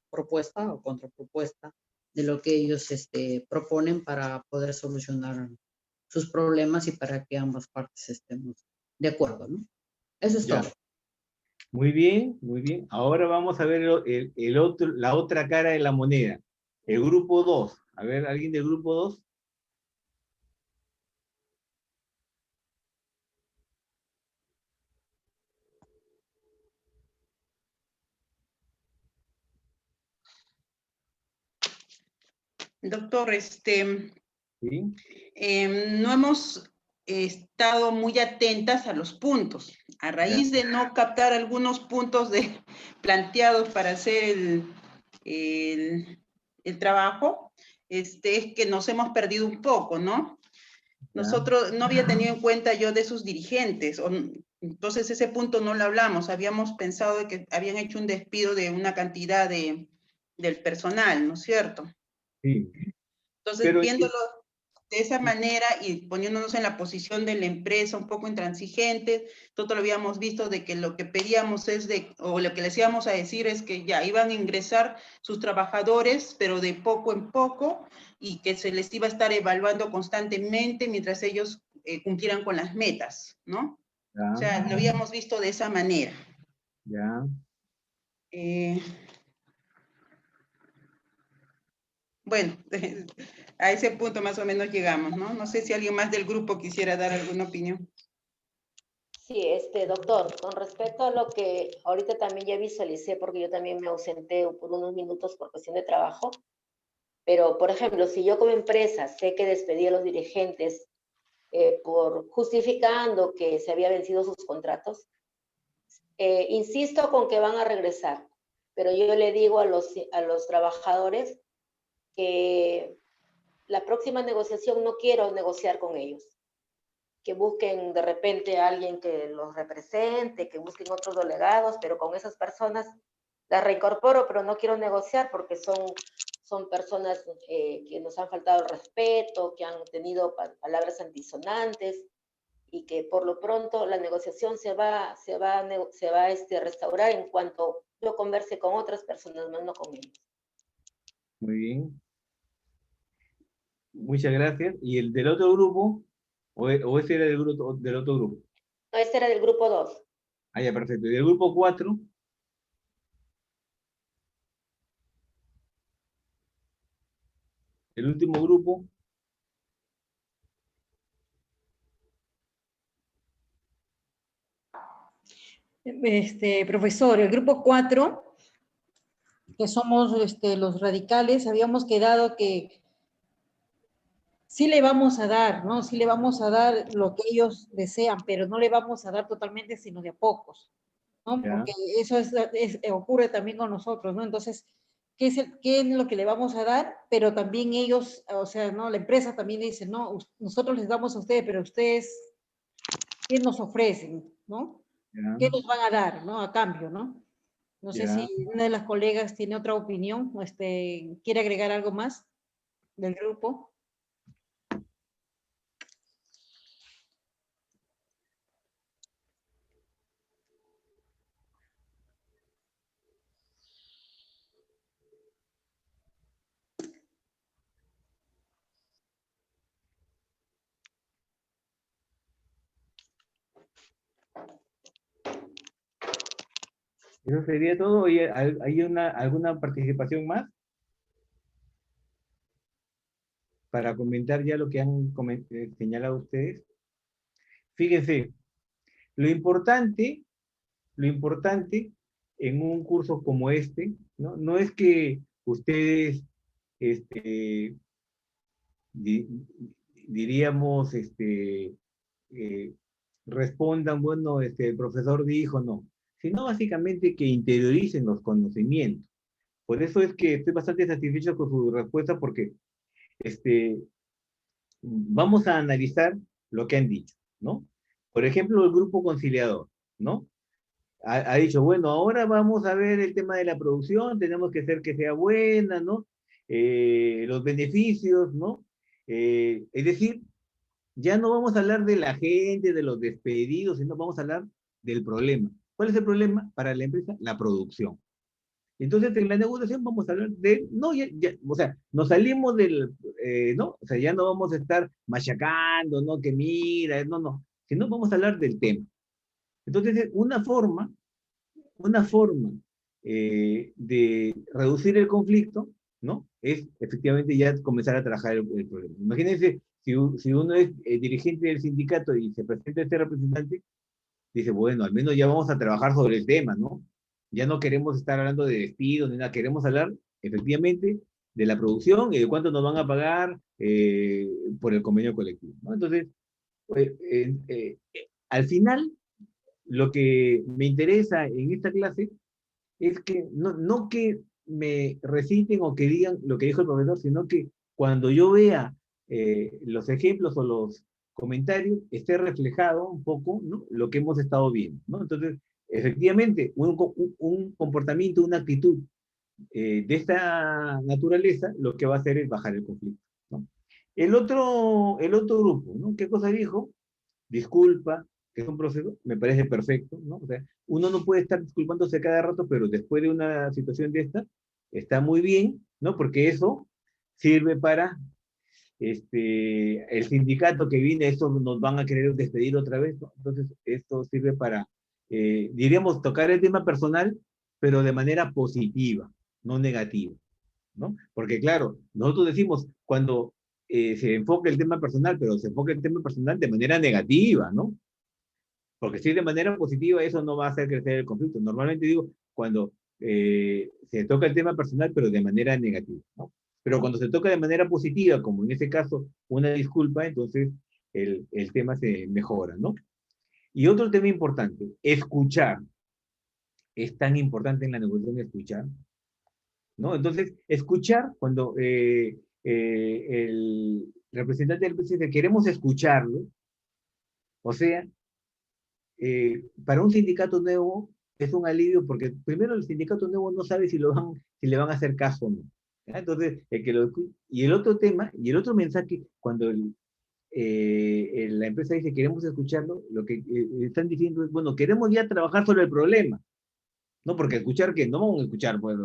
propuesta o contrapropuesta de lo que ellos proponen para poder solucionar sus problemas y para que ambas partes estemos de acuerdo, ¿no? Eso es Ya. todo. Muy bien, muy bien. Ahora vamos a ver la otra cara de la moneda. El grupo 2. A ver, ¿alguien del grupo 2? Doctor, Sí. no hemos estado muy atentas a los puntos. A raíz de no captar algunos puntos planteados para hacer el trabajo, es que nos hemos perdido un poco, ¿no? Nosotros no había tenido en cuenta yo de sus dirigentes, entonces ese punto no lo hablamos, habíamos pensado de que habían hecho un despido de una cantidad del personal, ¿no es cierto? Sí. Entonces, Pero viéndolo de esa manera y poniéndonos en la posición de la empresa un poco intransigente, nosotros lo habíamos visto de que lo que pedíamos o lo que les íbamos a decir es que ya iban a ingresar sus trabajadores, pero de poco en poco, y que se les iba a estar evaluando constantemente mientras ellos cumplieran con las metas, ¿no? Ya. O sea, lo habíamos visto de esa manera. Ya. Bueno, a ese punto más o menos llegamos, ¿no? No sé si alguien más del grupo quisiera dar alguna opinión. Sí, doctor, con respecto a lo que ahorita también ya visualicé, porque yo también me ausenté por unos minutos por cuestión de trabajo, pero, por ejemplo, si yo como empresa sé que despedí a los dirigentes por justificando que se había vencido sus contratos, insisto con que van a regresar, pero yo le digo a los trabajadores que la próxima negociación no quiero negociar con ellos, que busquen de repente a alguien que los represente, que busquen otros delegados, pero con esas personas las reincorporo, pero no quiero negociar porque son personas que nos han faltado el respeto, que han tenido palabras antisonantes y que por lo pronto la negociación se va a restaurar en cuanto yo converse con otras personas, no con ellos. Muy bien. Muchas gracias. ¿Y el del otro grupo? ¿O ese era del otro grupo? No, este era del grupo 2. Ah, ya, perfecto. ¿Y del grupo 4? El último grupo. Profesor, el grupo 4, que somos los radicales, habíamos quedado que sí le vamos a dar, ¿no? Sí le vamos a dar lo que ellos desean, pero no le vamos a dar totalmente, sino de a pocos, ¿no? Ya. Porque eso ocurre también con nosotros, ¿no? Entonces, ¿qué es lo que le vamos a dar? Pero también ellos, o sea, ¿no? La empresa también dice, no, nosotros les damos a ustedes, pero ustedes, ¿qué nos ofrecen, ¿no? Ya. ¿Qué nos van a dar, ¿no? A cambio, ¿no? No sé Ya. si una de las colegas tiene otra opinión, quiere agregar algo más del grupo. ¿Eso sería todo? Oye, ¿hay alguna participación más? Para comentar ya lo que han señalado ustedes. Fíjense, lo importante en un curso como este, ¿no? No es que ustedes, di- diríamos, respondan, bueno, el profesor dijo, no, sino básicamente que interioricen los conocimientos. Por eso es que estoy bastante satisfecho con su respuesta, porque este, vamos a analizar lo que han dicho, ¿no? Por ejemplo, el grupo conciliador, ¿no? Ha dicho, bueno, ahora vamos a ver el tema de la producción, tenemos que hacer que sea buena, ¿no? Los beneficios, ¿no? Es decir, ya no vamos a hablar de la gente, de los despedidos, sino vamos a hablar del problema. ¿Cuál es el problema para la empresa? La producción. Entonces, en la negociación vamos a hablar de, no, o sea, nos salimos del, ¿no? O sea, ya no vamos a estar machacando, ¿no? Que mira, no, sino vamos a hablar del tema. Entonces, una forma de reducir el conflicto, ¿no? Es efectivamente ya comenzar a trabajar el problema. Imagínense, si uno es dirigente del sindicato y se presenta este representante, dice, bueno, al menos ya vamos a trabajar sobre el tema, ¿no? Ya no queremos estar hablando de despidos ni nada, queremos hablar efectivamente de la producción y de cuánto nos van a pagar por el convenio colectivo, ¿no? Entonces, al final, lo que me interesa en esta clase es que no que me reciten o que digan lo que dijo el profesor, sino que cuando yo vea los ejemplos o los comentarios, esté reflejado un poco, ¿no? Lo que hemos estado viendo, ¿no? Entonces, efectivamente, un comportamiento, una actitud de esta naturaleza, lo que va a hacer es bajar el conflicto, ¿no? El otro grupo, ¿no? ¿Qué cosa dijo? Disculpa, que es un proceso, me parece perfecto, ¿no? O sea, uno no puede estar disculpándose cada rato, pero después de una situación de esta, está muy bien, ¿no? Porque eso sirve para el sindicato que viene, esto nos van a querer despedir otra vez, ¿no? Entonces, esto sirve para, diríamos, tocar el tema personal, pero de manera positiva, no negativa, ¿no? Porque claro, nosotros decimos cuando se enfoca el tema personal, pero se enfoca el tema personal de manera negativa, ¿no? Porque si es de manera positiva, eso no va a hacer crecer el conflicto. Normalmente digo, cuando se toca el tema personal, pero de manera negativa, ¿no? Pero cuando se toca de manera positiva, como en este caso, una disculpa, entonces el tema se mejora, ¿no? Y otro tema importante, escuchar. Es tan importante en la negociación escuchar, ¿no? Entonces, escuchar, cuando el representante del presidente queremos escucharlo, o sea, para un sindicato nuevo es un alivio porque primero el sindicato nuevo no sabe si le van a hacer caso o no. ¿Ya? Entonces, y el otro tema, y el otro mensaje, cuando la empresa dice queremos escucharlo, lo que están diciendo es, bueno, queremos ya trabajar sobre el problema, ¿no? Porque escuchar que no vamos a escuchar pues,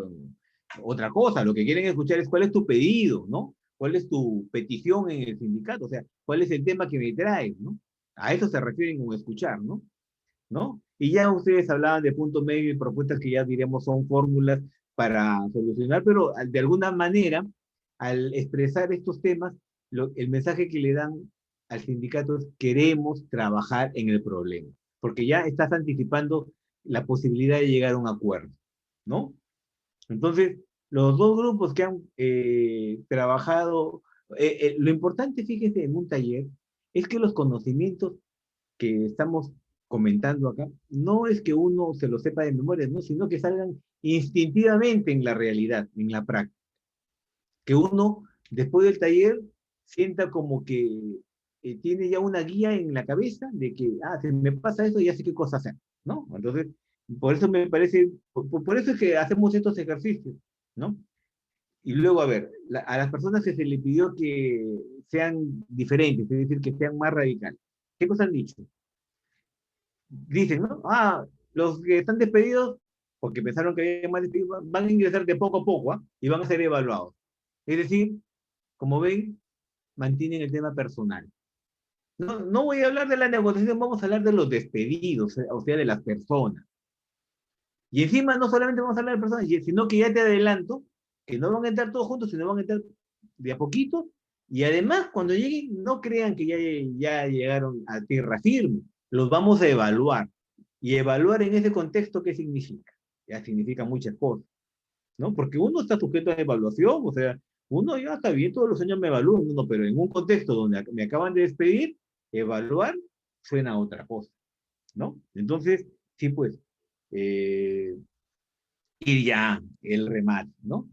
otra cosa, lo que quieren escuchar es cuál es tu pedido, ¿no? ¿Cuál es tu petición en el sindicato? O sea, ¿cuál es el tema que me traes, ¿no? A eso se refieren con escuchar, ¿no? ¿No? Y ya ustedes hablaban de punto medio y propuestas que ya diríamos son fórmulas para solucionar, pero de alguna manera, al expresar estos temas, el mensaje que le dan al sindicato es queremos trabajar en el problema, porque ya estás anticipando la posibilidad de llegar a un acuerdo, ¿no? Entonces, los dos grupos que han trabajado, lo importante, fíjese, en un taller, es que los conocimientos que estamos comentando acá, no es que uno se lo sepa de memoria, ¿no? Sino que salgan instintivamente en la realidad, en la práctica. Que uno, después del taller, sienta como que tiene ya una guía en la cabeza de que, si me pasa eso, ya sé qué cosa hacer, ¿no? Entonces, por eso me parece, por eso es que hacemos estos ejercicios, ¿no? Y luego, a ver, a las personas que se les pidió que sean diferentes, es decir, que sean más radicales, ¿qué cosas han dicho? Dicen, ¿no? Los que están despedidos, porque pensaron que había más despedidos, van a ingresar de poco a poco, y van a ser evaluados. Es decir, como ven, mantienen el tema personal. No voy a hablar de la negociación, vamos a hablar de los despedidos, o sea, de las personas. Y encima no solamente vamos a hablar de personas, sino que ya te adelanto que no van a entrar todos juntos, sino van a entrar de a poquito, y además cuando lleguen no crean que ya llegaron a tierra firme, los vamos a evaluar. Y evaluar en ese contexto, ¿qué significa? Ya significa muchas cosas, ¿no? Porque uno está sujeto a evaluación, o sea, uno ya está bien, todos los años me evalúan, uno, pero en un contexto donde me acaban de despedir, evaluar suena a otra cosa, ¿no? Entonces, sí, pues, y ya, el remate, ¿no?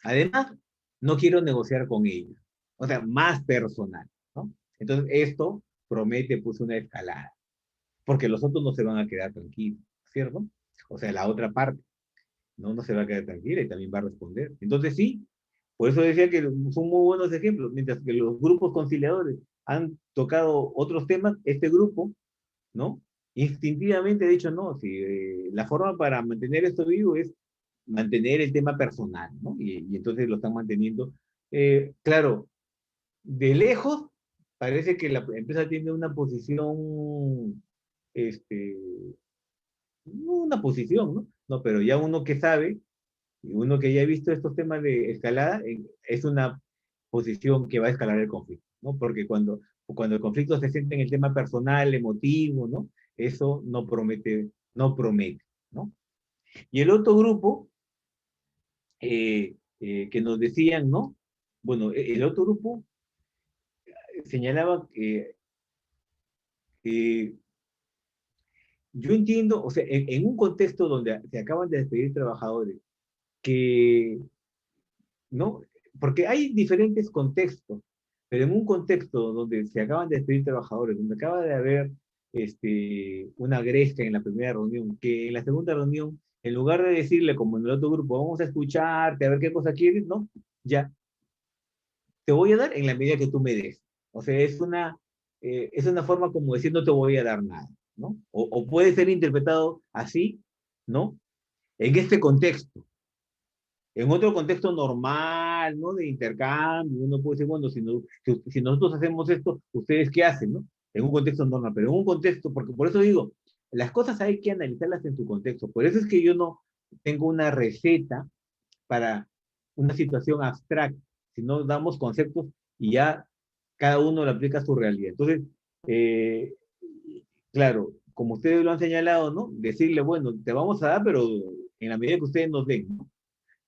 Además, no quiero negociar con ellos, o sea, más personal, ¿no? Entonces, esto promete, pues, una escalada, porque los otros no se van a quedar tranquilos, ¿cierto? O sea, la otra parte, no se va a quedar tranquila y también va a responder. Entonces, sí, por eso decía que son muy buenos ejemplos, mientras que los grupos conciliadores han tocado otros temas, este grupo, ¿no? Instintivamente ha dicho, no, si la forma para mantener esto vivo es mantener el tema personal, ¿no? Y entonces lo están manteniendo. Claro, de lejos parece que la empresa tiene una posición, no una posición, ¿no? No, pero ya uno que sabe, y uno que ya ha visto estos temas de escalada, es una posición que va a escalar el conflicto, ¿no? Porque cuando el conflicto se siente en el tema personal, emotivo, ¿no? Eso no promete, ¿no? Y el otro grupo, que nos decían, ¿no? Bueno, el otro grupo señalaba que yo entiendo, o sea, en un contexto donde se acaban de despedir trabajadores, que, ¿no? Porque hay diferentes contextos, pero en un contexto donde se acaban de despedir trabajadores, donde acaba de haber una gresca en la primera reunión, que en la segunda reunión, en lugar de decirle, como en el otro grupo, vamos a escucharte, a ver qué cosa quieres, ¿no? Ya, te voy a dar en la medida que tú me des. O sea, es una forma como decir no te voy a dar nada, ¿no? O puede ser interpretado así, ¿no? En este contexto. En otro contexto normal, ¿no? De intercambio, uno puede decir, bueno, si nosotros hacemos esto, ¿ustedes qué hacen, no? En un contexto normal, pero en un contexto, porque por eso digo, las cosas hay que analizarlas en su contexto. Por eso es que yo no tengo una receta para una situación abstracta, sino damos conceptos y ya cada uno lo aplica a su realidad. Entonces, claro, como ustedes lo han señalado, ¿no? Decirle, bueno, te vamos a dar, pero en la medida que ustedes nos den, ¿no?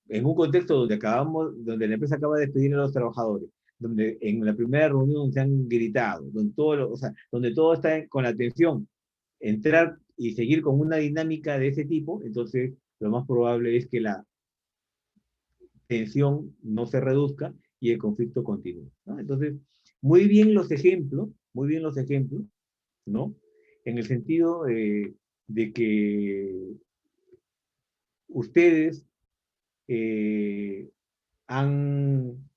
En un contexto donde la empresa acaba de despedir a los trabajadores, donde en la primera reunión se han gritado, donde todo está con la atención, entrar y seguir con una dinámica de ese tipo, entonces lo más probable es que la tensión no se reduzca y el conflicto continúe, ¿no? Entonces, muy bien los ejemplos, ¿no? En el sentido de que ustedes han,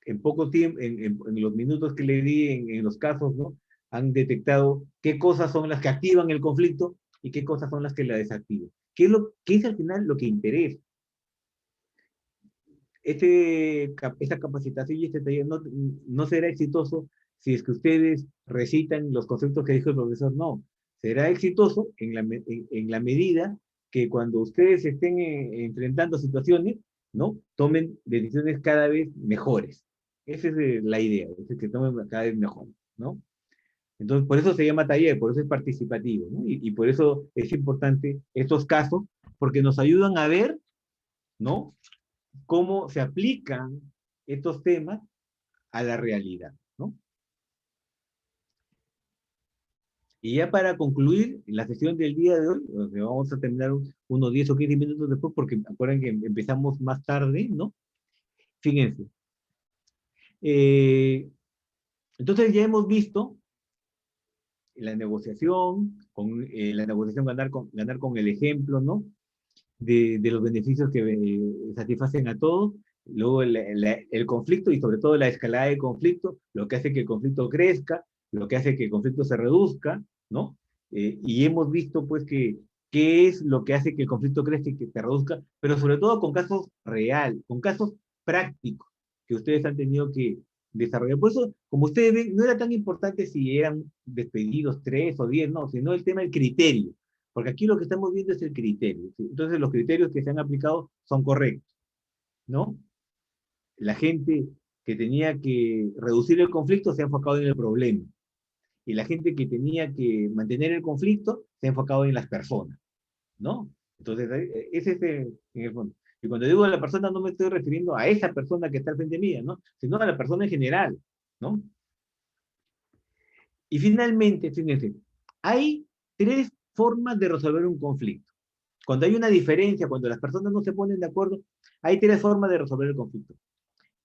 en poco tiempo, en los minutos que le di en los casos, ¿no? Han detectado qué cosas son las que activan el conflicto y qué cosas son las que la desactivan. ¿Qué es al final lo que interesa? Esta capacitación y este taller no será exitoso si es que ustedes recitan los conceptos que dijo el profesor, no. Será exitoso en la medida que cuando ustedes estén enfrentando situaciones, ¿no? Tomen decisiones cada vez mejores. Esa es la idea, es que tomen cada vez mejor, ¿no? Entonces, por eso se llama taller, por eso es participativo, ¿no? Y por eso es importante estos casos, porque nos ayudan a ver, ¿no?, cómo se aplican estos temas a la realidad, ¿no? Y ya para concluir la sesión del día de hoy, vamos a terminar unos 10 o 15 minutos después, porque acuerdan que empezamos más tarde, ¿no? Fíjense. Entonces ya hemos visto la negociación, ganar con el ejemplo, ¿no?, de los beneficios que satisfacen a todos, luego el conflicto y sobre todo la escalada de conflicto, lo que hace que el conflicto crezca, lo que hace que el conflicto se reduzca, ¿no? Y hemos visto pues que qué es lo que hace que el conflicto crezca y que se reduzca, pero sobre todo con casos reales, con casos prácticos que ustedes han tenido que desarrollar. Por eso, como ustedes ven, no era tan importante si eran despedidos 3 o 10, no, sino el tema del criterio. Porque aquí lo que estamos viendo es el criterio, ¿sí? Entonces los criterios que se han aplicado son correctos, ¿no? La gente que tenía que reducir el conflicto se ha enfocado en el problema. Y la gente que tenía que mantener el conflicto se ha enfocado en las personas, ¿no? Entonces, ese es en el fondo. Y cuando digo a la persona, no me estoy refiriendo a esa persona que está al frente mía, ¿no? Sino a la persona en general, ¿no? Y finalmente, fíjense, hay 3 formas de resolver un conflicto. Cuando hay una diferencia, cuando las personas no se ponen de acuerdo, hay 3 formas de resolver el conflicto.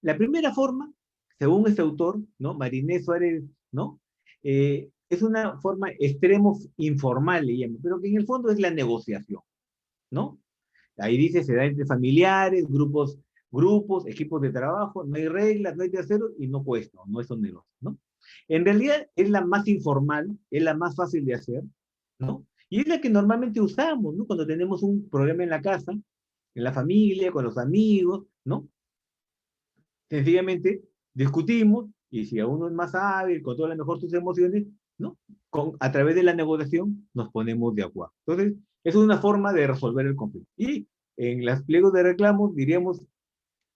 La primera forma, según este autor, ¿no?, Marinés Suárez, ¿no?, es una forma extremo informal, le llaman, pero que en el fondo es la negociación, ¿no? Ahí dice, se da entre familiares, grupos, equipos de trabajo, no hay reglas, no hay terceros y no cuesta, no es un negocio, ¿no? En realidad es la más informal, es la más fácil de hacer, ¿no? Y es la que normalmente usamos, ¿no?, cuando tenemos un problema en la casa, en la familia, con los amigos, ¿no? Sencillamente discutimos y si a uno es más hábil, controla mejor sus emociones, ¿no?, a través de la negociación nos ponemos de acuerdo. Entonces, es una forma de resolver el conflicto. Y en los pliegos de reclamos diríamos,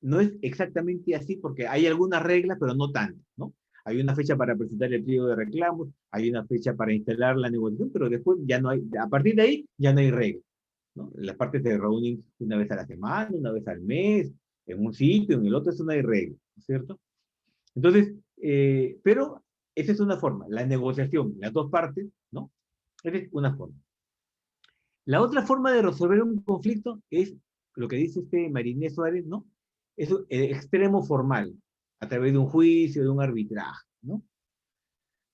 no es exactamente así porque hay algunas reglas, pero no tantas, ¿no? Hay una fecha para presentar el pliego de reclamos, hay una fecha para instalar la negociación, pero después ya no hay, a partir de ahí ya no hay reglas, ¿no? Las partes se reúnen una vez a la semana, una vez al mes, en un sitio, en el otro, eso no hay reglas, ¿no es cierto? Entonces, pero esa es una forma, la negociación, las 2 partes, ¿no? Esa es una forma. La otra forma de resolver un conflicto es lo que dice Marinés Suárez, ¿no? Es un extremo formal, a través de un juicio, de un arbitraje, ¿no?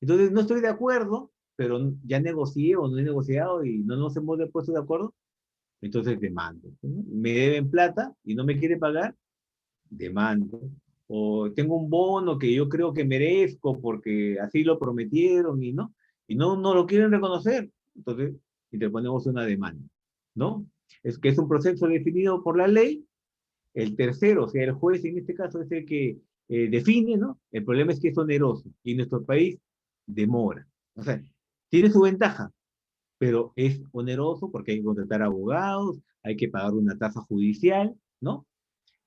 Entonces, no estoy de acuerdo, pero ya negocié o no he negociado y no nos hemos puesto de acuerdo, entonces demando, ¿no? Me deben plata y no me quiere pagar, demando. O tengo un bono que yo creo que merezco porque así lo prometieron y no lo quieren reconocer, entonces interponemos una demanda, ¿no? Es que es un proceso definido por la ley, el tercero, o sea, el juez en este caso es el que define, ¿no? El problema es que es oneroso y en nuestro país demora. O sea, tiene su ventaja, pero es oneroso porque hay que contratar abogados, hay que pagar una tasa judicial, ¿no?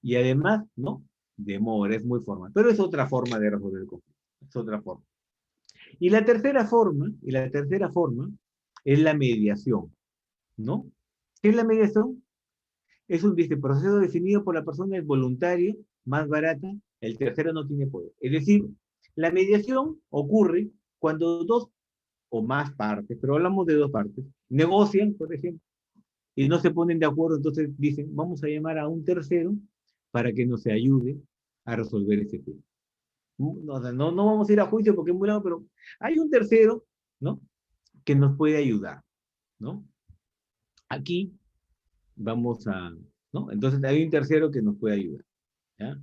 Y además, ¿no?, demora, es muy formal. Pero es otra forma de resolver el conflicto, es otra forma. Y la tercera forma es la mediación, ¿no? ¿Qué es la mediación? Es un proceso definido por la persona, es voluntario, más barata, el tercero no tiene poder. Es decir, la mediación ocurre cuando 2 o más partes, pero hablamos de 2 partes, negocian, por ejemplo, y no se ponen de acuerdo, entonces dicen, vamos a llamar a un tercero para que nos ayude a resolver ese tema. No vamos a ir a juicio porque es muy largo, pero hay un tercero, ¿no?, que nos puede ayudar, ¿no? Aquí vamos a, ¿no? Entonces hay un tercero que nos puede ayudar, ¿ya?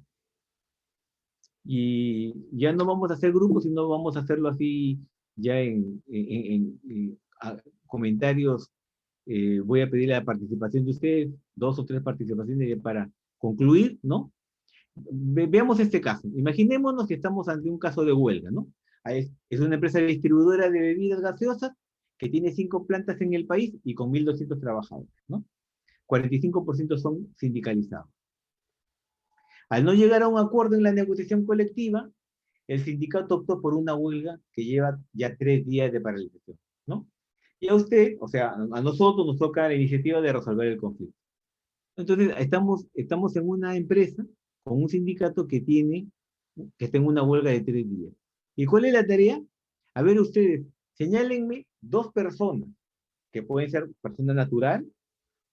Y ya no vamos a hacer grupos, sino vamos a hacerlo así ya en comentarios. Voy a pedir la participación de ustedes, 2 o 3 participaciones para concluir, ¿no? Veamos este caso. Imaginémonos que estamos ante un caso de huelga, ¿no? Es una empresa distribuidora de bebidas gaseosas que tiene 5 plantas en el país y con 1.200 trabajadores, ¿no? 45% son sindicalizados. Al no llegar a un acuerdo en la negociación colectiva, el sindicato optó por una huelga que lleva ya 3 días de paralización, ¿no? Y a usted, o sea, a nosotros nos toca la iniciativa de resolver el conflicto. Entonces, estamos en una empresa con un sindicato que está en una huelga de 3 días. ¿Y cuál es la tarea? A ver ustedes, señálenme 2 personas, que pueden ser persona natural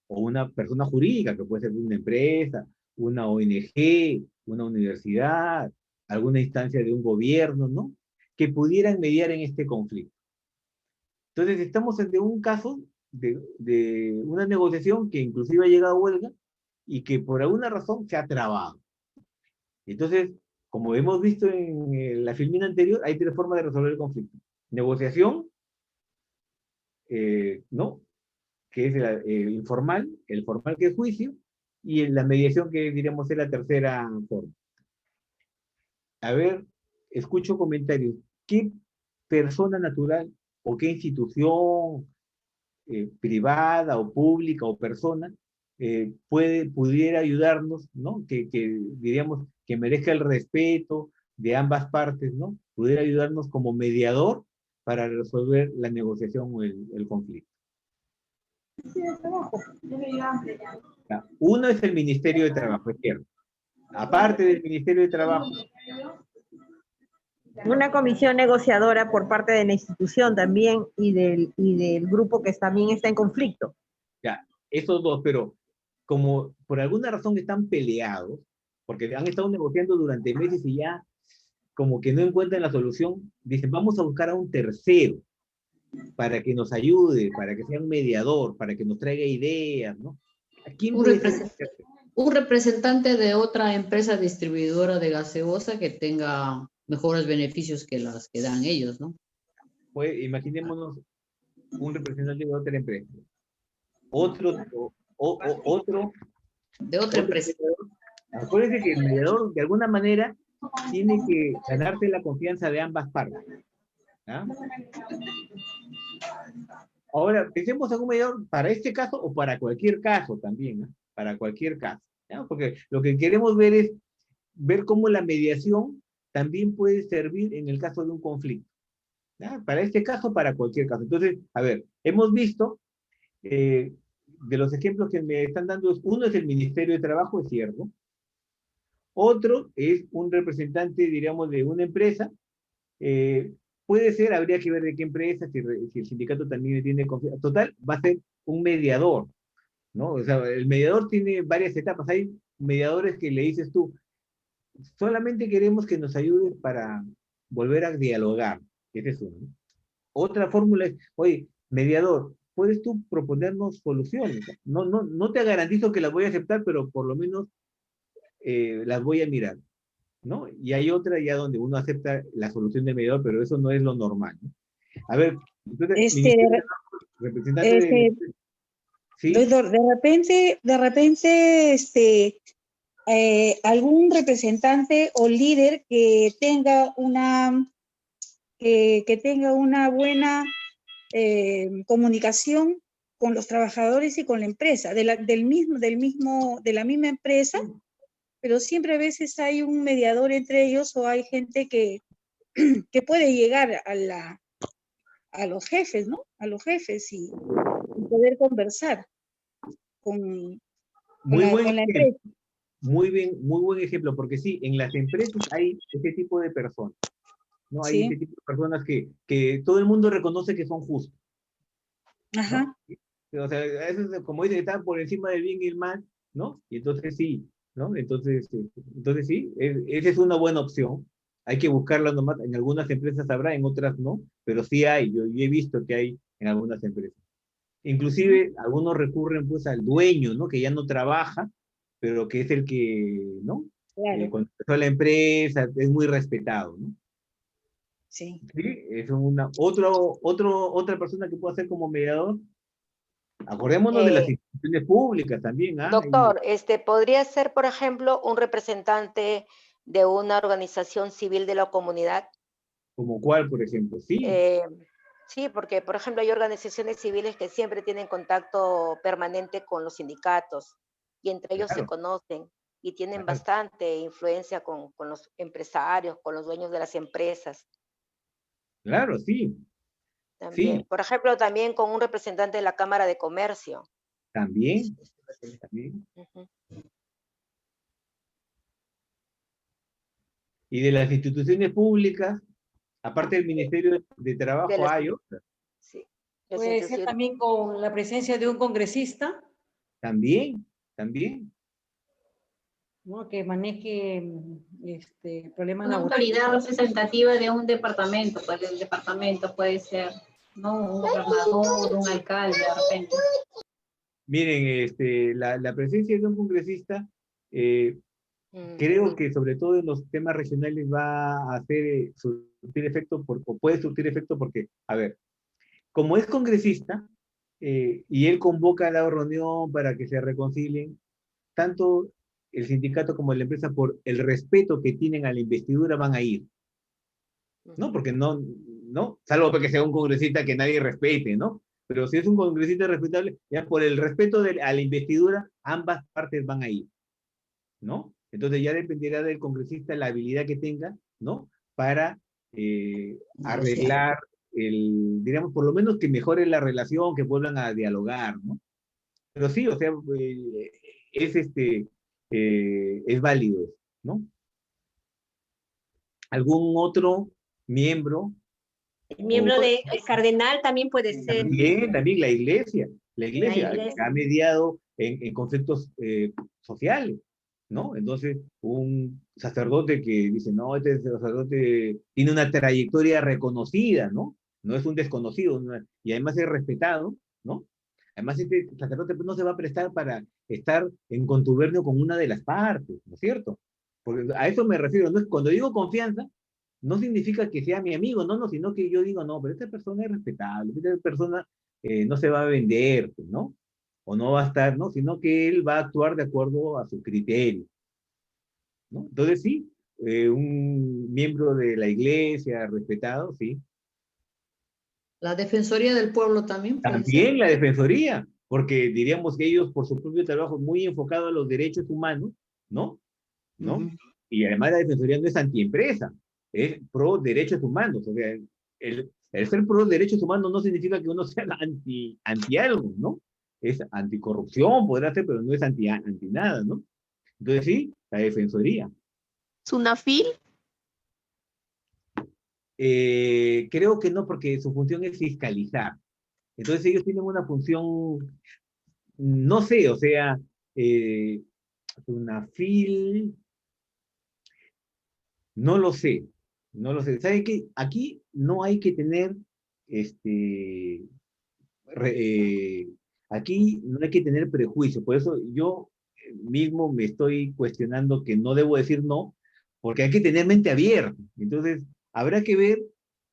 o una persona jurídica, que puede ser una empresa, una ONG, una universidad, alguna instancia de un gobierno, ¿no? Que pudieran mediar en este conflicto. Entonces, estamos ante un caso de una negociación que inclusive ha llegado a huelga y que por alguna razón se ha trabado. Entonces, como hemos visto en la filmina anterior, hay 3 formas de resolver el conflicto. Negociación, ¿no? Que es informal, el formal que es juicio, y la mediación que diríamos es la tercera forma. A ver, escucho comentarios. ¿Qué persona natural o qué institución privada o pública o persona pudiera ayudarnos, ¿no? Que diríamos que merezca el respeto de ambas partes, ¿no? Pudiera ayudarnos como mediador para resolver la negociación o el conflicto. Uno es el Ministerio de Trabajo, es cierto. Aparte del Ministerio de Trabajo. Una comisión negociadora por parte de la institución también y del grupo que también está en conflicto. Ya, esos 2, pero como por alguna razón están peleados, porque han estado negociando durante meses y ya como que no encuentran la solución, dicen, vamos a buscar a un tercero para que nos ayude, para que sea un mediador, para que nos traiga ideas, ¿no? ¿A quién un representante de otra empresa distribuidora de gaseosa que tenga mejores beneficios que las que dan ellos, ¿no? Pues imaginémonos un representante de otra empresa. Otro de otra empresa. Acuérdense que el mediador, de alguna manera, tiene que ganarse la confianza de ambas partes. ¿Ah? Ahora, pensemos en un mediador para este caso o para cualquier caso también, ¿no? Para cualquier caso. ¿No? Porque lo que queremos ver es ver cómo la mediación también puede servir en el caso de un conflicto. ¿No? Para este caso, para cualquier caso. Entonces, a ver, hemos visto, de los ejemplos que me están dando, uno es el Ministerio de Trabajo, es cierto. Otro es un representante, diríamos, de una empresa. Puede ser, habría que ver de qué empresa, si el sindicato también tiene confianza. Total, va a ser un mediador, ¿no? O sea, el mediador tiene varias etapas. Hay mediadores que le dices tú, solamente queremos que nos ayudes para volver a dialogar. Ese es uno, ¿no? Otra fórmula es, oye, mediador, ¿puedes tú proponernos soluciones? No te garantizo que las voy a aceptar, pero por lo menos las voy a mirar, ¿no? Y hay otra ya donde uno acepta la solución de mediador, pero eso no es lo normal, ¿no? A ver, entonces, representante ¿sí? De repente, algún representante o líder que tenga una buena comunicación con los trabajadores y con la empresa, de la misma empresa, pero siempre a veces hay un mediador entre ellos o hay gente que puede llegar a los jefes, ¿no? A los jefes y poder conversar con la empresa. Muy bien, muy buen ejemplo, porque sí, en las empresas hay ese tipo de personas, ¿no? Hay ese tipo de personas que todo el mundo reconoce que son justos. Ajá. ¿No? O sea, a veces, como dicen, están por encima del bien y el mal, ¿no? Y entonces sí, ¿no? Entonces sí, esa es una buena opción. Hay que buscarla nomás. En algunas empresas habrá, en otras no, pero sí hay. Yo he visto que hay en algunas empresas. Inclusive, algunos recurren pues al dueño, ¿no? Que ya no trabaja, pero que es el que, ¿no? Claro. Cuando empezó la empresa, es muy respetado, ¿no? Sí. Sí, es otra persona que puede ser como mediador. Acordémonos de las instituciones públicas también. Doctor, ¿podría ser, por ejemplo, un representante de una organización civil de la comunidad? ¿Como cuál, por ejemplo? Sí. Sí, porque, por ejemplo, hay organizaciones civiles que siempre tienen contacto permanente con los sindicatos y entre ellos se conocen y tienen bastante influencia con los empresarios, con los dueños de las empresas. Claro, sí. También, Sí, por ejemplo, también con un representante de la Cámara de Comercio. también. También. Ujú. Y de las instituciones públicas, aparte del Ministerio de Trabajo, De las- hay otras. Sí, las Puede ser instituciones. también con la presencia de un congresista, También, también. ¿no? Que maneje problemas Una laborales. autoridad representativa de un departamento, pues el departamento puede ser, ¿no? Un gobernador, un alcalde, de repente. Miren, la presencia de un congresista, creo que sobre todo en los temas regionales va a hacer surtir efecto, o puede surtir efecto porque, a ver, como es congresista, y él convoca a la reunión para que se reconcilien, tanto el sindicato como la empresa, por el respeto que tienen a la investidura, van a ir, ¿no? Porque no, salvo porque sea un congresista que nadie respete, ¿no? Pero si es un congresista respetable, ya por el respeto a la investidura, ambas partes van a ir, ¿no? Entonces ya dependerá del congresista la habilidad que tenga, ¿no? Para arreglar digamos, por lo menos que mejore la relación, que vuelvan a dialogar, ¿no? Pero sí, o sea, es válido, ¿no? ¿Algún otro miembro? El miembro del cardenal también puede ser. También la iglesia iglesia. ha mediado en conflictos sociales, ¿no? Entonces, un sacerdote que dice, no, este sacerdote tiene una trayectoria reconocida, ¿no? No es un desconocido, y además es respetado, ¿no? Además, este sacerdote pues, no se va a prestar para estar en contubernio con una de las partes, ¿no es cierto? Porque a eso me refiero, ¿no? Cuando digo confianza, no significa que sea mi amigo, no, sino que yo digo, no, pero esta persona es respetable, esta persona no se va a vender, pues, ¿no? O no va a estar, ¿no? Sino que él va a actuar de acuerdo a su criterio, ¿no? Entonces sí, un miembro de la iglesia respetado, sí. La Defensoría del Pueblo también puede También ser. la Defensoría, porque diríamos que ellos por su propio trabajo muy enfocado a los derechos humanos, ¿no? ¿No? Y además la Defensoría no es antiempresa, es pro derechos humanos. O sea, el ser pro derechos humanos no significa que uno sea anti algo, ¿no? Es anticorrupción, podrá ser, pero no es anti nada, ¿no? Entonces sí, la Defensoría. ¿Sunafil? Creo que no, porque su función es fiscalizar. Entonces ellos tienen una función, no sé, o sea, Sunafil, no lo sé, no lo sé. ¿Saben qué? Aquí no hay que tener, aquí no hay que tener prejuicio. Por eso yo mismo me estoy cuestionando que no debo decir no, porque hay que tener mente abierta. Entonces, habrá que ver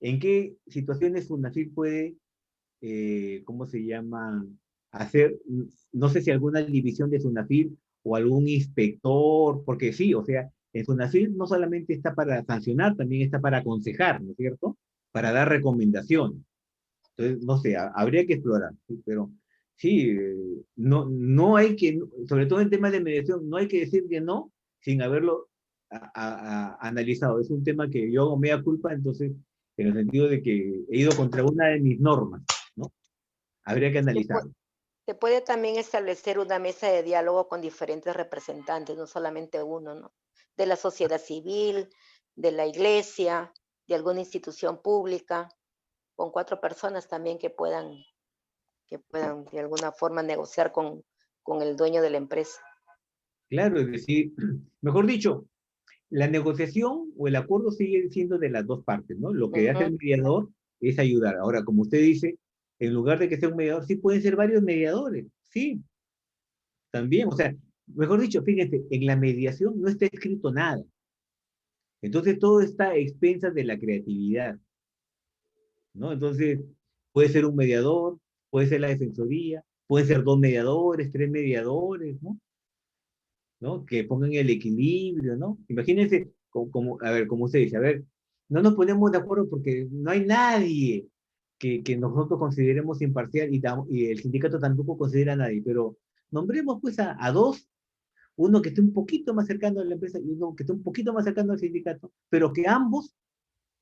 en qué situaciones Sunafil puede, ¿cómo se llama? Hacer, no sé si alguna división de Sunafil o algún inspector, porque sí, o sea, en Sunafil no solamente está para sancionar, también está para aconsejar, ¿no es cierto? Para dar recomendaciones. Entonces, no sé, habría que explorar, ¿sí? Pero sí, no hay que, sobre todo en temas de mediación, no hay que decir que no sin haberlo analizado. Es un tema que yo hago mea culpa, entonces, en el sentido de que he ido contra una de mis normas, ¿no? Habría que analizarlo. Se puede también establecer una mesa de diálogo con diferentes representantes, no solamente uno, ¿no? De la sociedad civil, de la iglesia, de alguna institución pública, con 4 personas también que puedan de alguna forma negociar con el dueño de la empresa. Claro, es decir, mejor dicho, la negociación o el acuerdo sigue siendo de las dos partes, ¿no? Lo que hace el mediador es ayudar. Ahora, como usted dice, en lugar de que sea un mediador, sí pueden ser varios mediadores, sí, también, o sea, mejor dicho, fíjense, en la mediación no está escrito nada. Entonces todo está a expensas de la creatividad, ¿no? Entonces, puede ser un mediador, puede ser la defensoría, pueden ser 2 mediadores, 3 mediadores, ¿no? ¿No? Que pongan el equilibrio, ¿no? Imagínense, a ver, como usted dice, a ver, no nos ponemos de acuerdo porque no hay nadie que nosotros consideremos imparcial y el sindicato tampoco considera a nadie, pero nombremos pues a 2, uno que esté un poquito más cercano a la empresa y uno que esté un poquito más cercano al sindicato, pero que ambos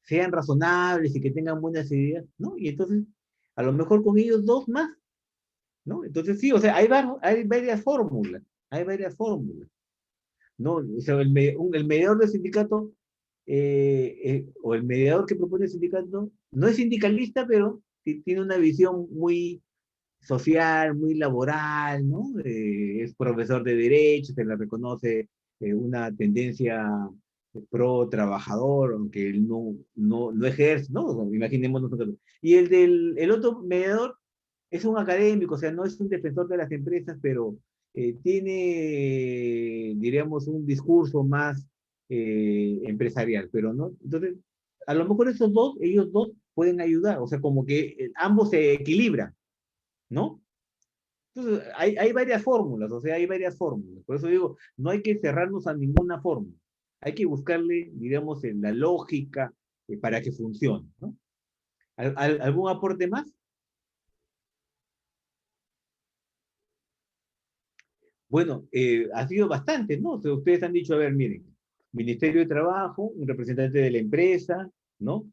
sean razonables y que tengan buenas ideas, ¿no? Y entonces, a lo mejor con ellos dos más, ¿no? Entonces sí, o sea, hay varias fórmulas, ¿no? O sea, el mediador del sindicato, o el mediador que propone el sindicato, no es sindicalista, pero tiene una visión muy social, muy laboral, ¿no? Es profesor de Derecho, se le reconoce una tendencia pro trabajador, aunque él no ejerce, ¿no? O sea, imaginémonos nosotros. Y el otro mediador es un académico, o sea, no es un defensor de las empresas, pero tiene, diríamos, un discurso más empresarial, pero no. Entonces, a lo mejor ellos dos pueden ayudar, o sea, como que ambos se equilibran, ¿no? Entonces, hay varias fórmulas, o sea, hay varias fórmulas. Por eso digo, no hay que cerrarnos a ninguna fórmula. Hay que buscarle, digamos, la lógica para que funcione, ¿no? ¿Algún aporte más? Bueno, ha sido bastante, ¿no? O sea, ustedes han dicho, a ver, miren, Ministerio de Trabajo, un representante de la empresa, ¿no?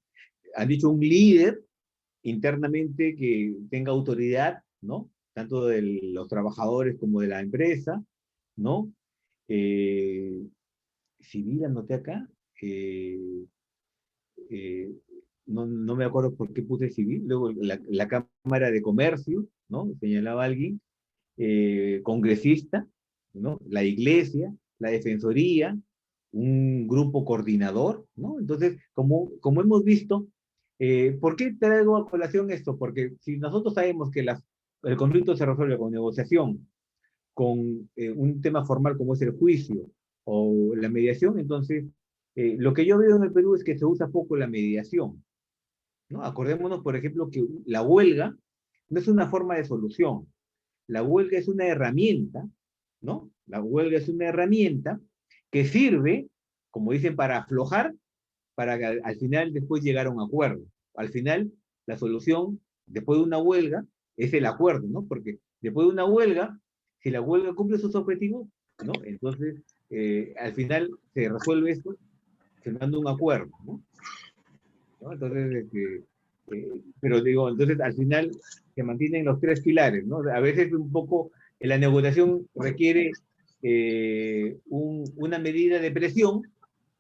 Han dicho un líder internamente que tenga autoridad, ¿no? Tanto de los trabajadores como de la empresa, ¿no? Civil, anoté acá. No me acuerdo por qué puse civil. Luego la Cámara de Comercio, ¿no? Señalaba alguien. Congresista, ¿no? La iglesia, la defensoría, un grupo coordinador, ¿no? Entonces, como hemos visto, ¿por qué traigo a colación esto? Porque si nosotros sabemos que el conflicto se resuelve con negociación, con un tema formal como es el juicio o la mediación, entonces, lo que yo veo en el Perú es que se usa poco la mediación, ¿no? Acordémonos, por ejemplo, que la huelga no es una forma de solución. La huelga es una herramienta, ¿no? La huelga es una herramienta que sirve, como dicen, para aflojar, para que al final después llegar a un acuerdo. Al final, la solución, después de una huelga, es el acuerdo, ¿no? Porque después de una huelga, si la huelga cumple sus objetivos, ¿no? Entonces, al final se resuelve esto firmando un acuerdo, ¿no? Entonces, pero digo, entonces al final se mantienen los tres pilares, ¿no? A veces un poco la negociación requiere una medida de presión,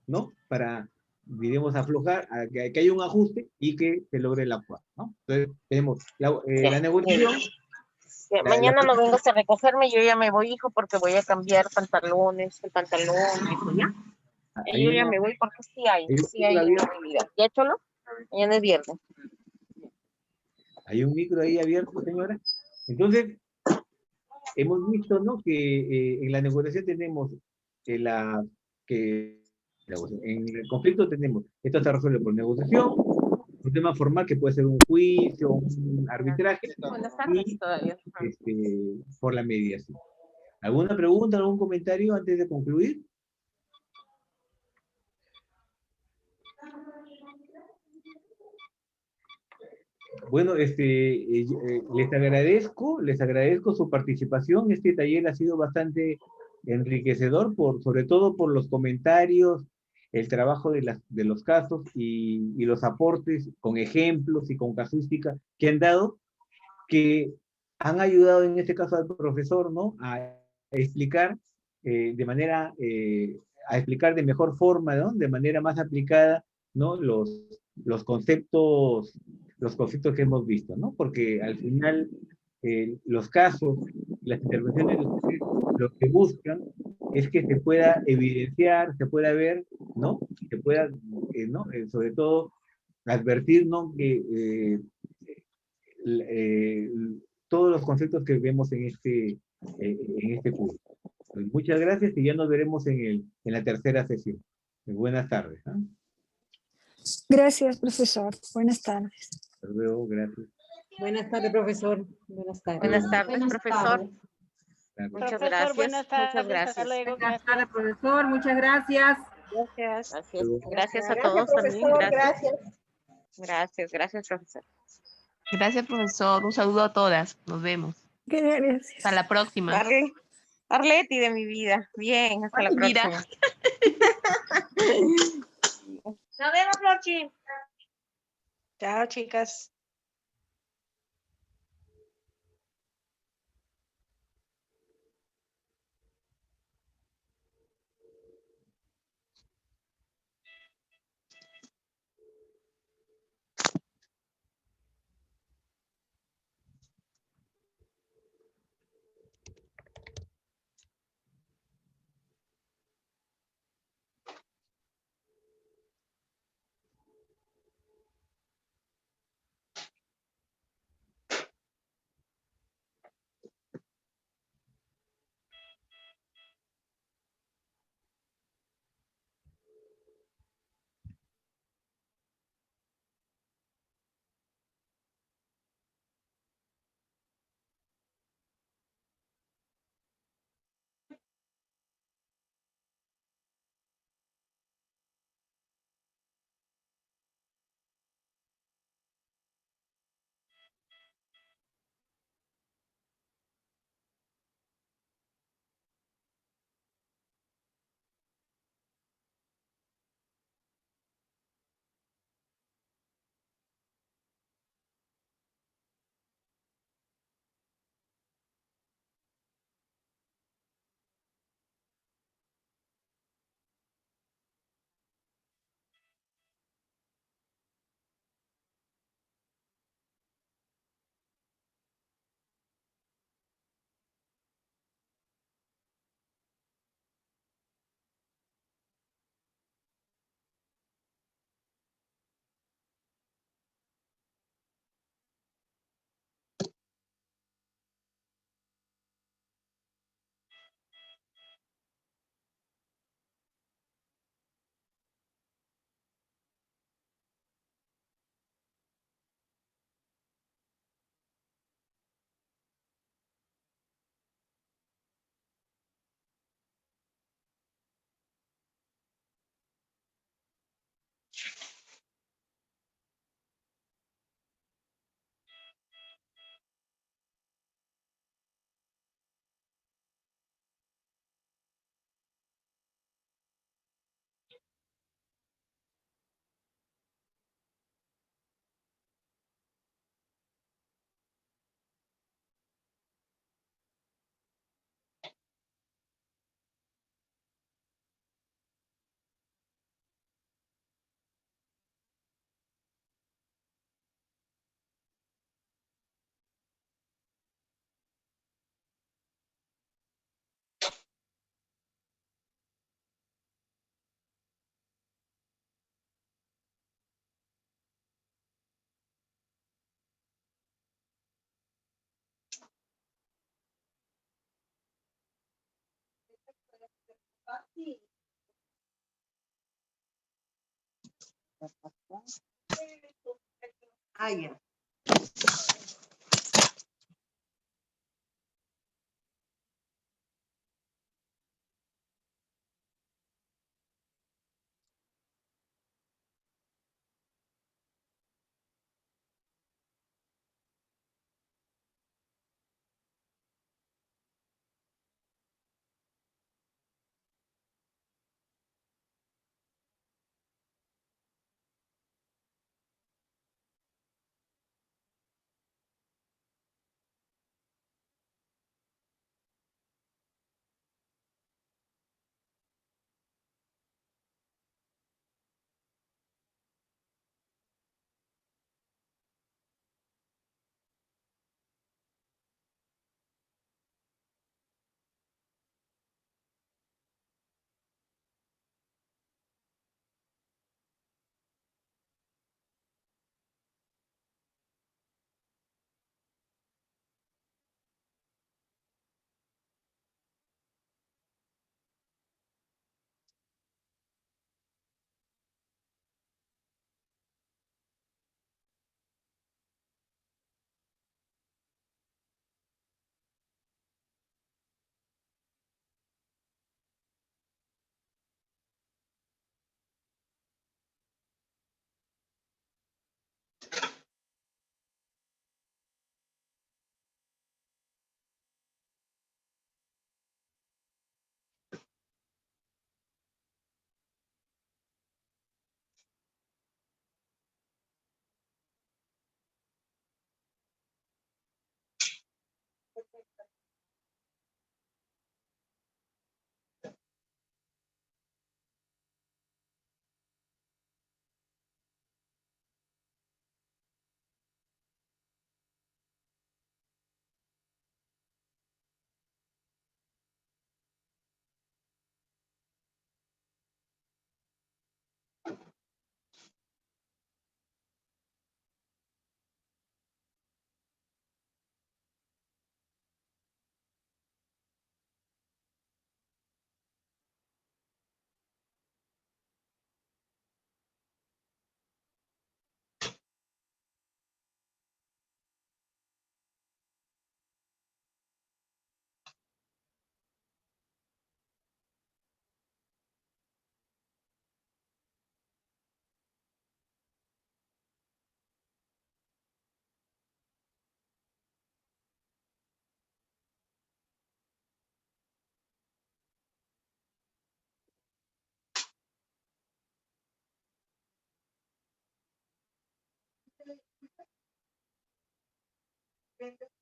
¿no? Para, digamos, aflojar, a que haya un ajuste y que se logre el acuerdo, ¿no? Entonces, tenemos la negociación. Mañana no vengas a recogerme, yo ya me voy, hijo, porque voy a cambiar pantalones, el pantalón, eso, ¿ya? Yo ya me voy porque sí hay una actividad. ¿Ya, Cholo? Mañana es viernes. Hay un micro ahí abierto, señora. Entonces, hemos visto, ¿no? Que en la negociación tenemos en el conflicto tenemos, esto se resuelve por negociación, un tema formal que puede ser un juicio, un arbitraje, y por la mediación. ¿Alguna pregunta, algún comentario antes de concluir? Bueno, les agradezco su participación. Este taller ha sido bastante enriquecedor, sobre todo por los comentarios, el trabajo de los casos y los aportes con ejemplos y con casuística que han dado, que han ayudado en este caso al profesor, ¿no? A explicar a explicar de mejor forma, ¿no? De manera más aplicada, ¿no? Los conceptos que hemos visto, ¿no? Porque al final los casos, las intervenciones de ustedes, lo que buscan es que se pueda evidenciar, se pueda ver, ¿no? Se pueda, ¿no? Sobre todo, advertir, ¿no? Que todos los conceptos que vemos en este curso. Pues muchas gracias y ya nos veremos en la tercera sesión. Buenas tardes. ¿Eh? Gracias, profesor. Buenas tardes. Hasta luego, gracias. Buenas tardes, profesor. Buenas tardes. Buenas tardes, profesor. Muchas gracias. Buenas tardes. Muchas gracias. Hasta luego. Buenas tardes, profesor. Muchas gracias. Gracias. Gracias a todos también. Gracias. Gracias, profesor. Gracias, profesor. Un saludo a todas. Nos vemos. Gracias. Hasta la próxima. Carly. Arleti de mi vida. Bien, hasta la Mira. próxima. Nos vemos, Florchi. Chao, chicas. Ah, ya. Gracias.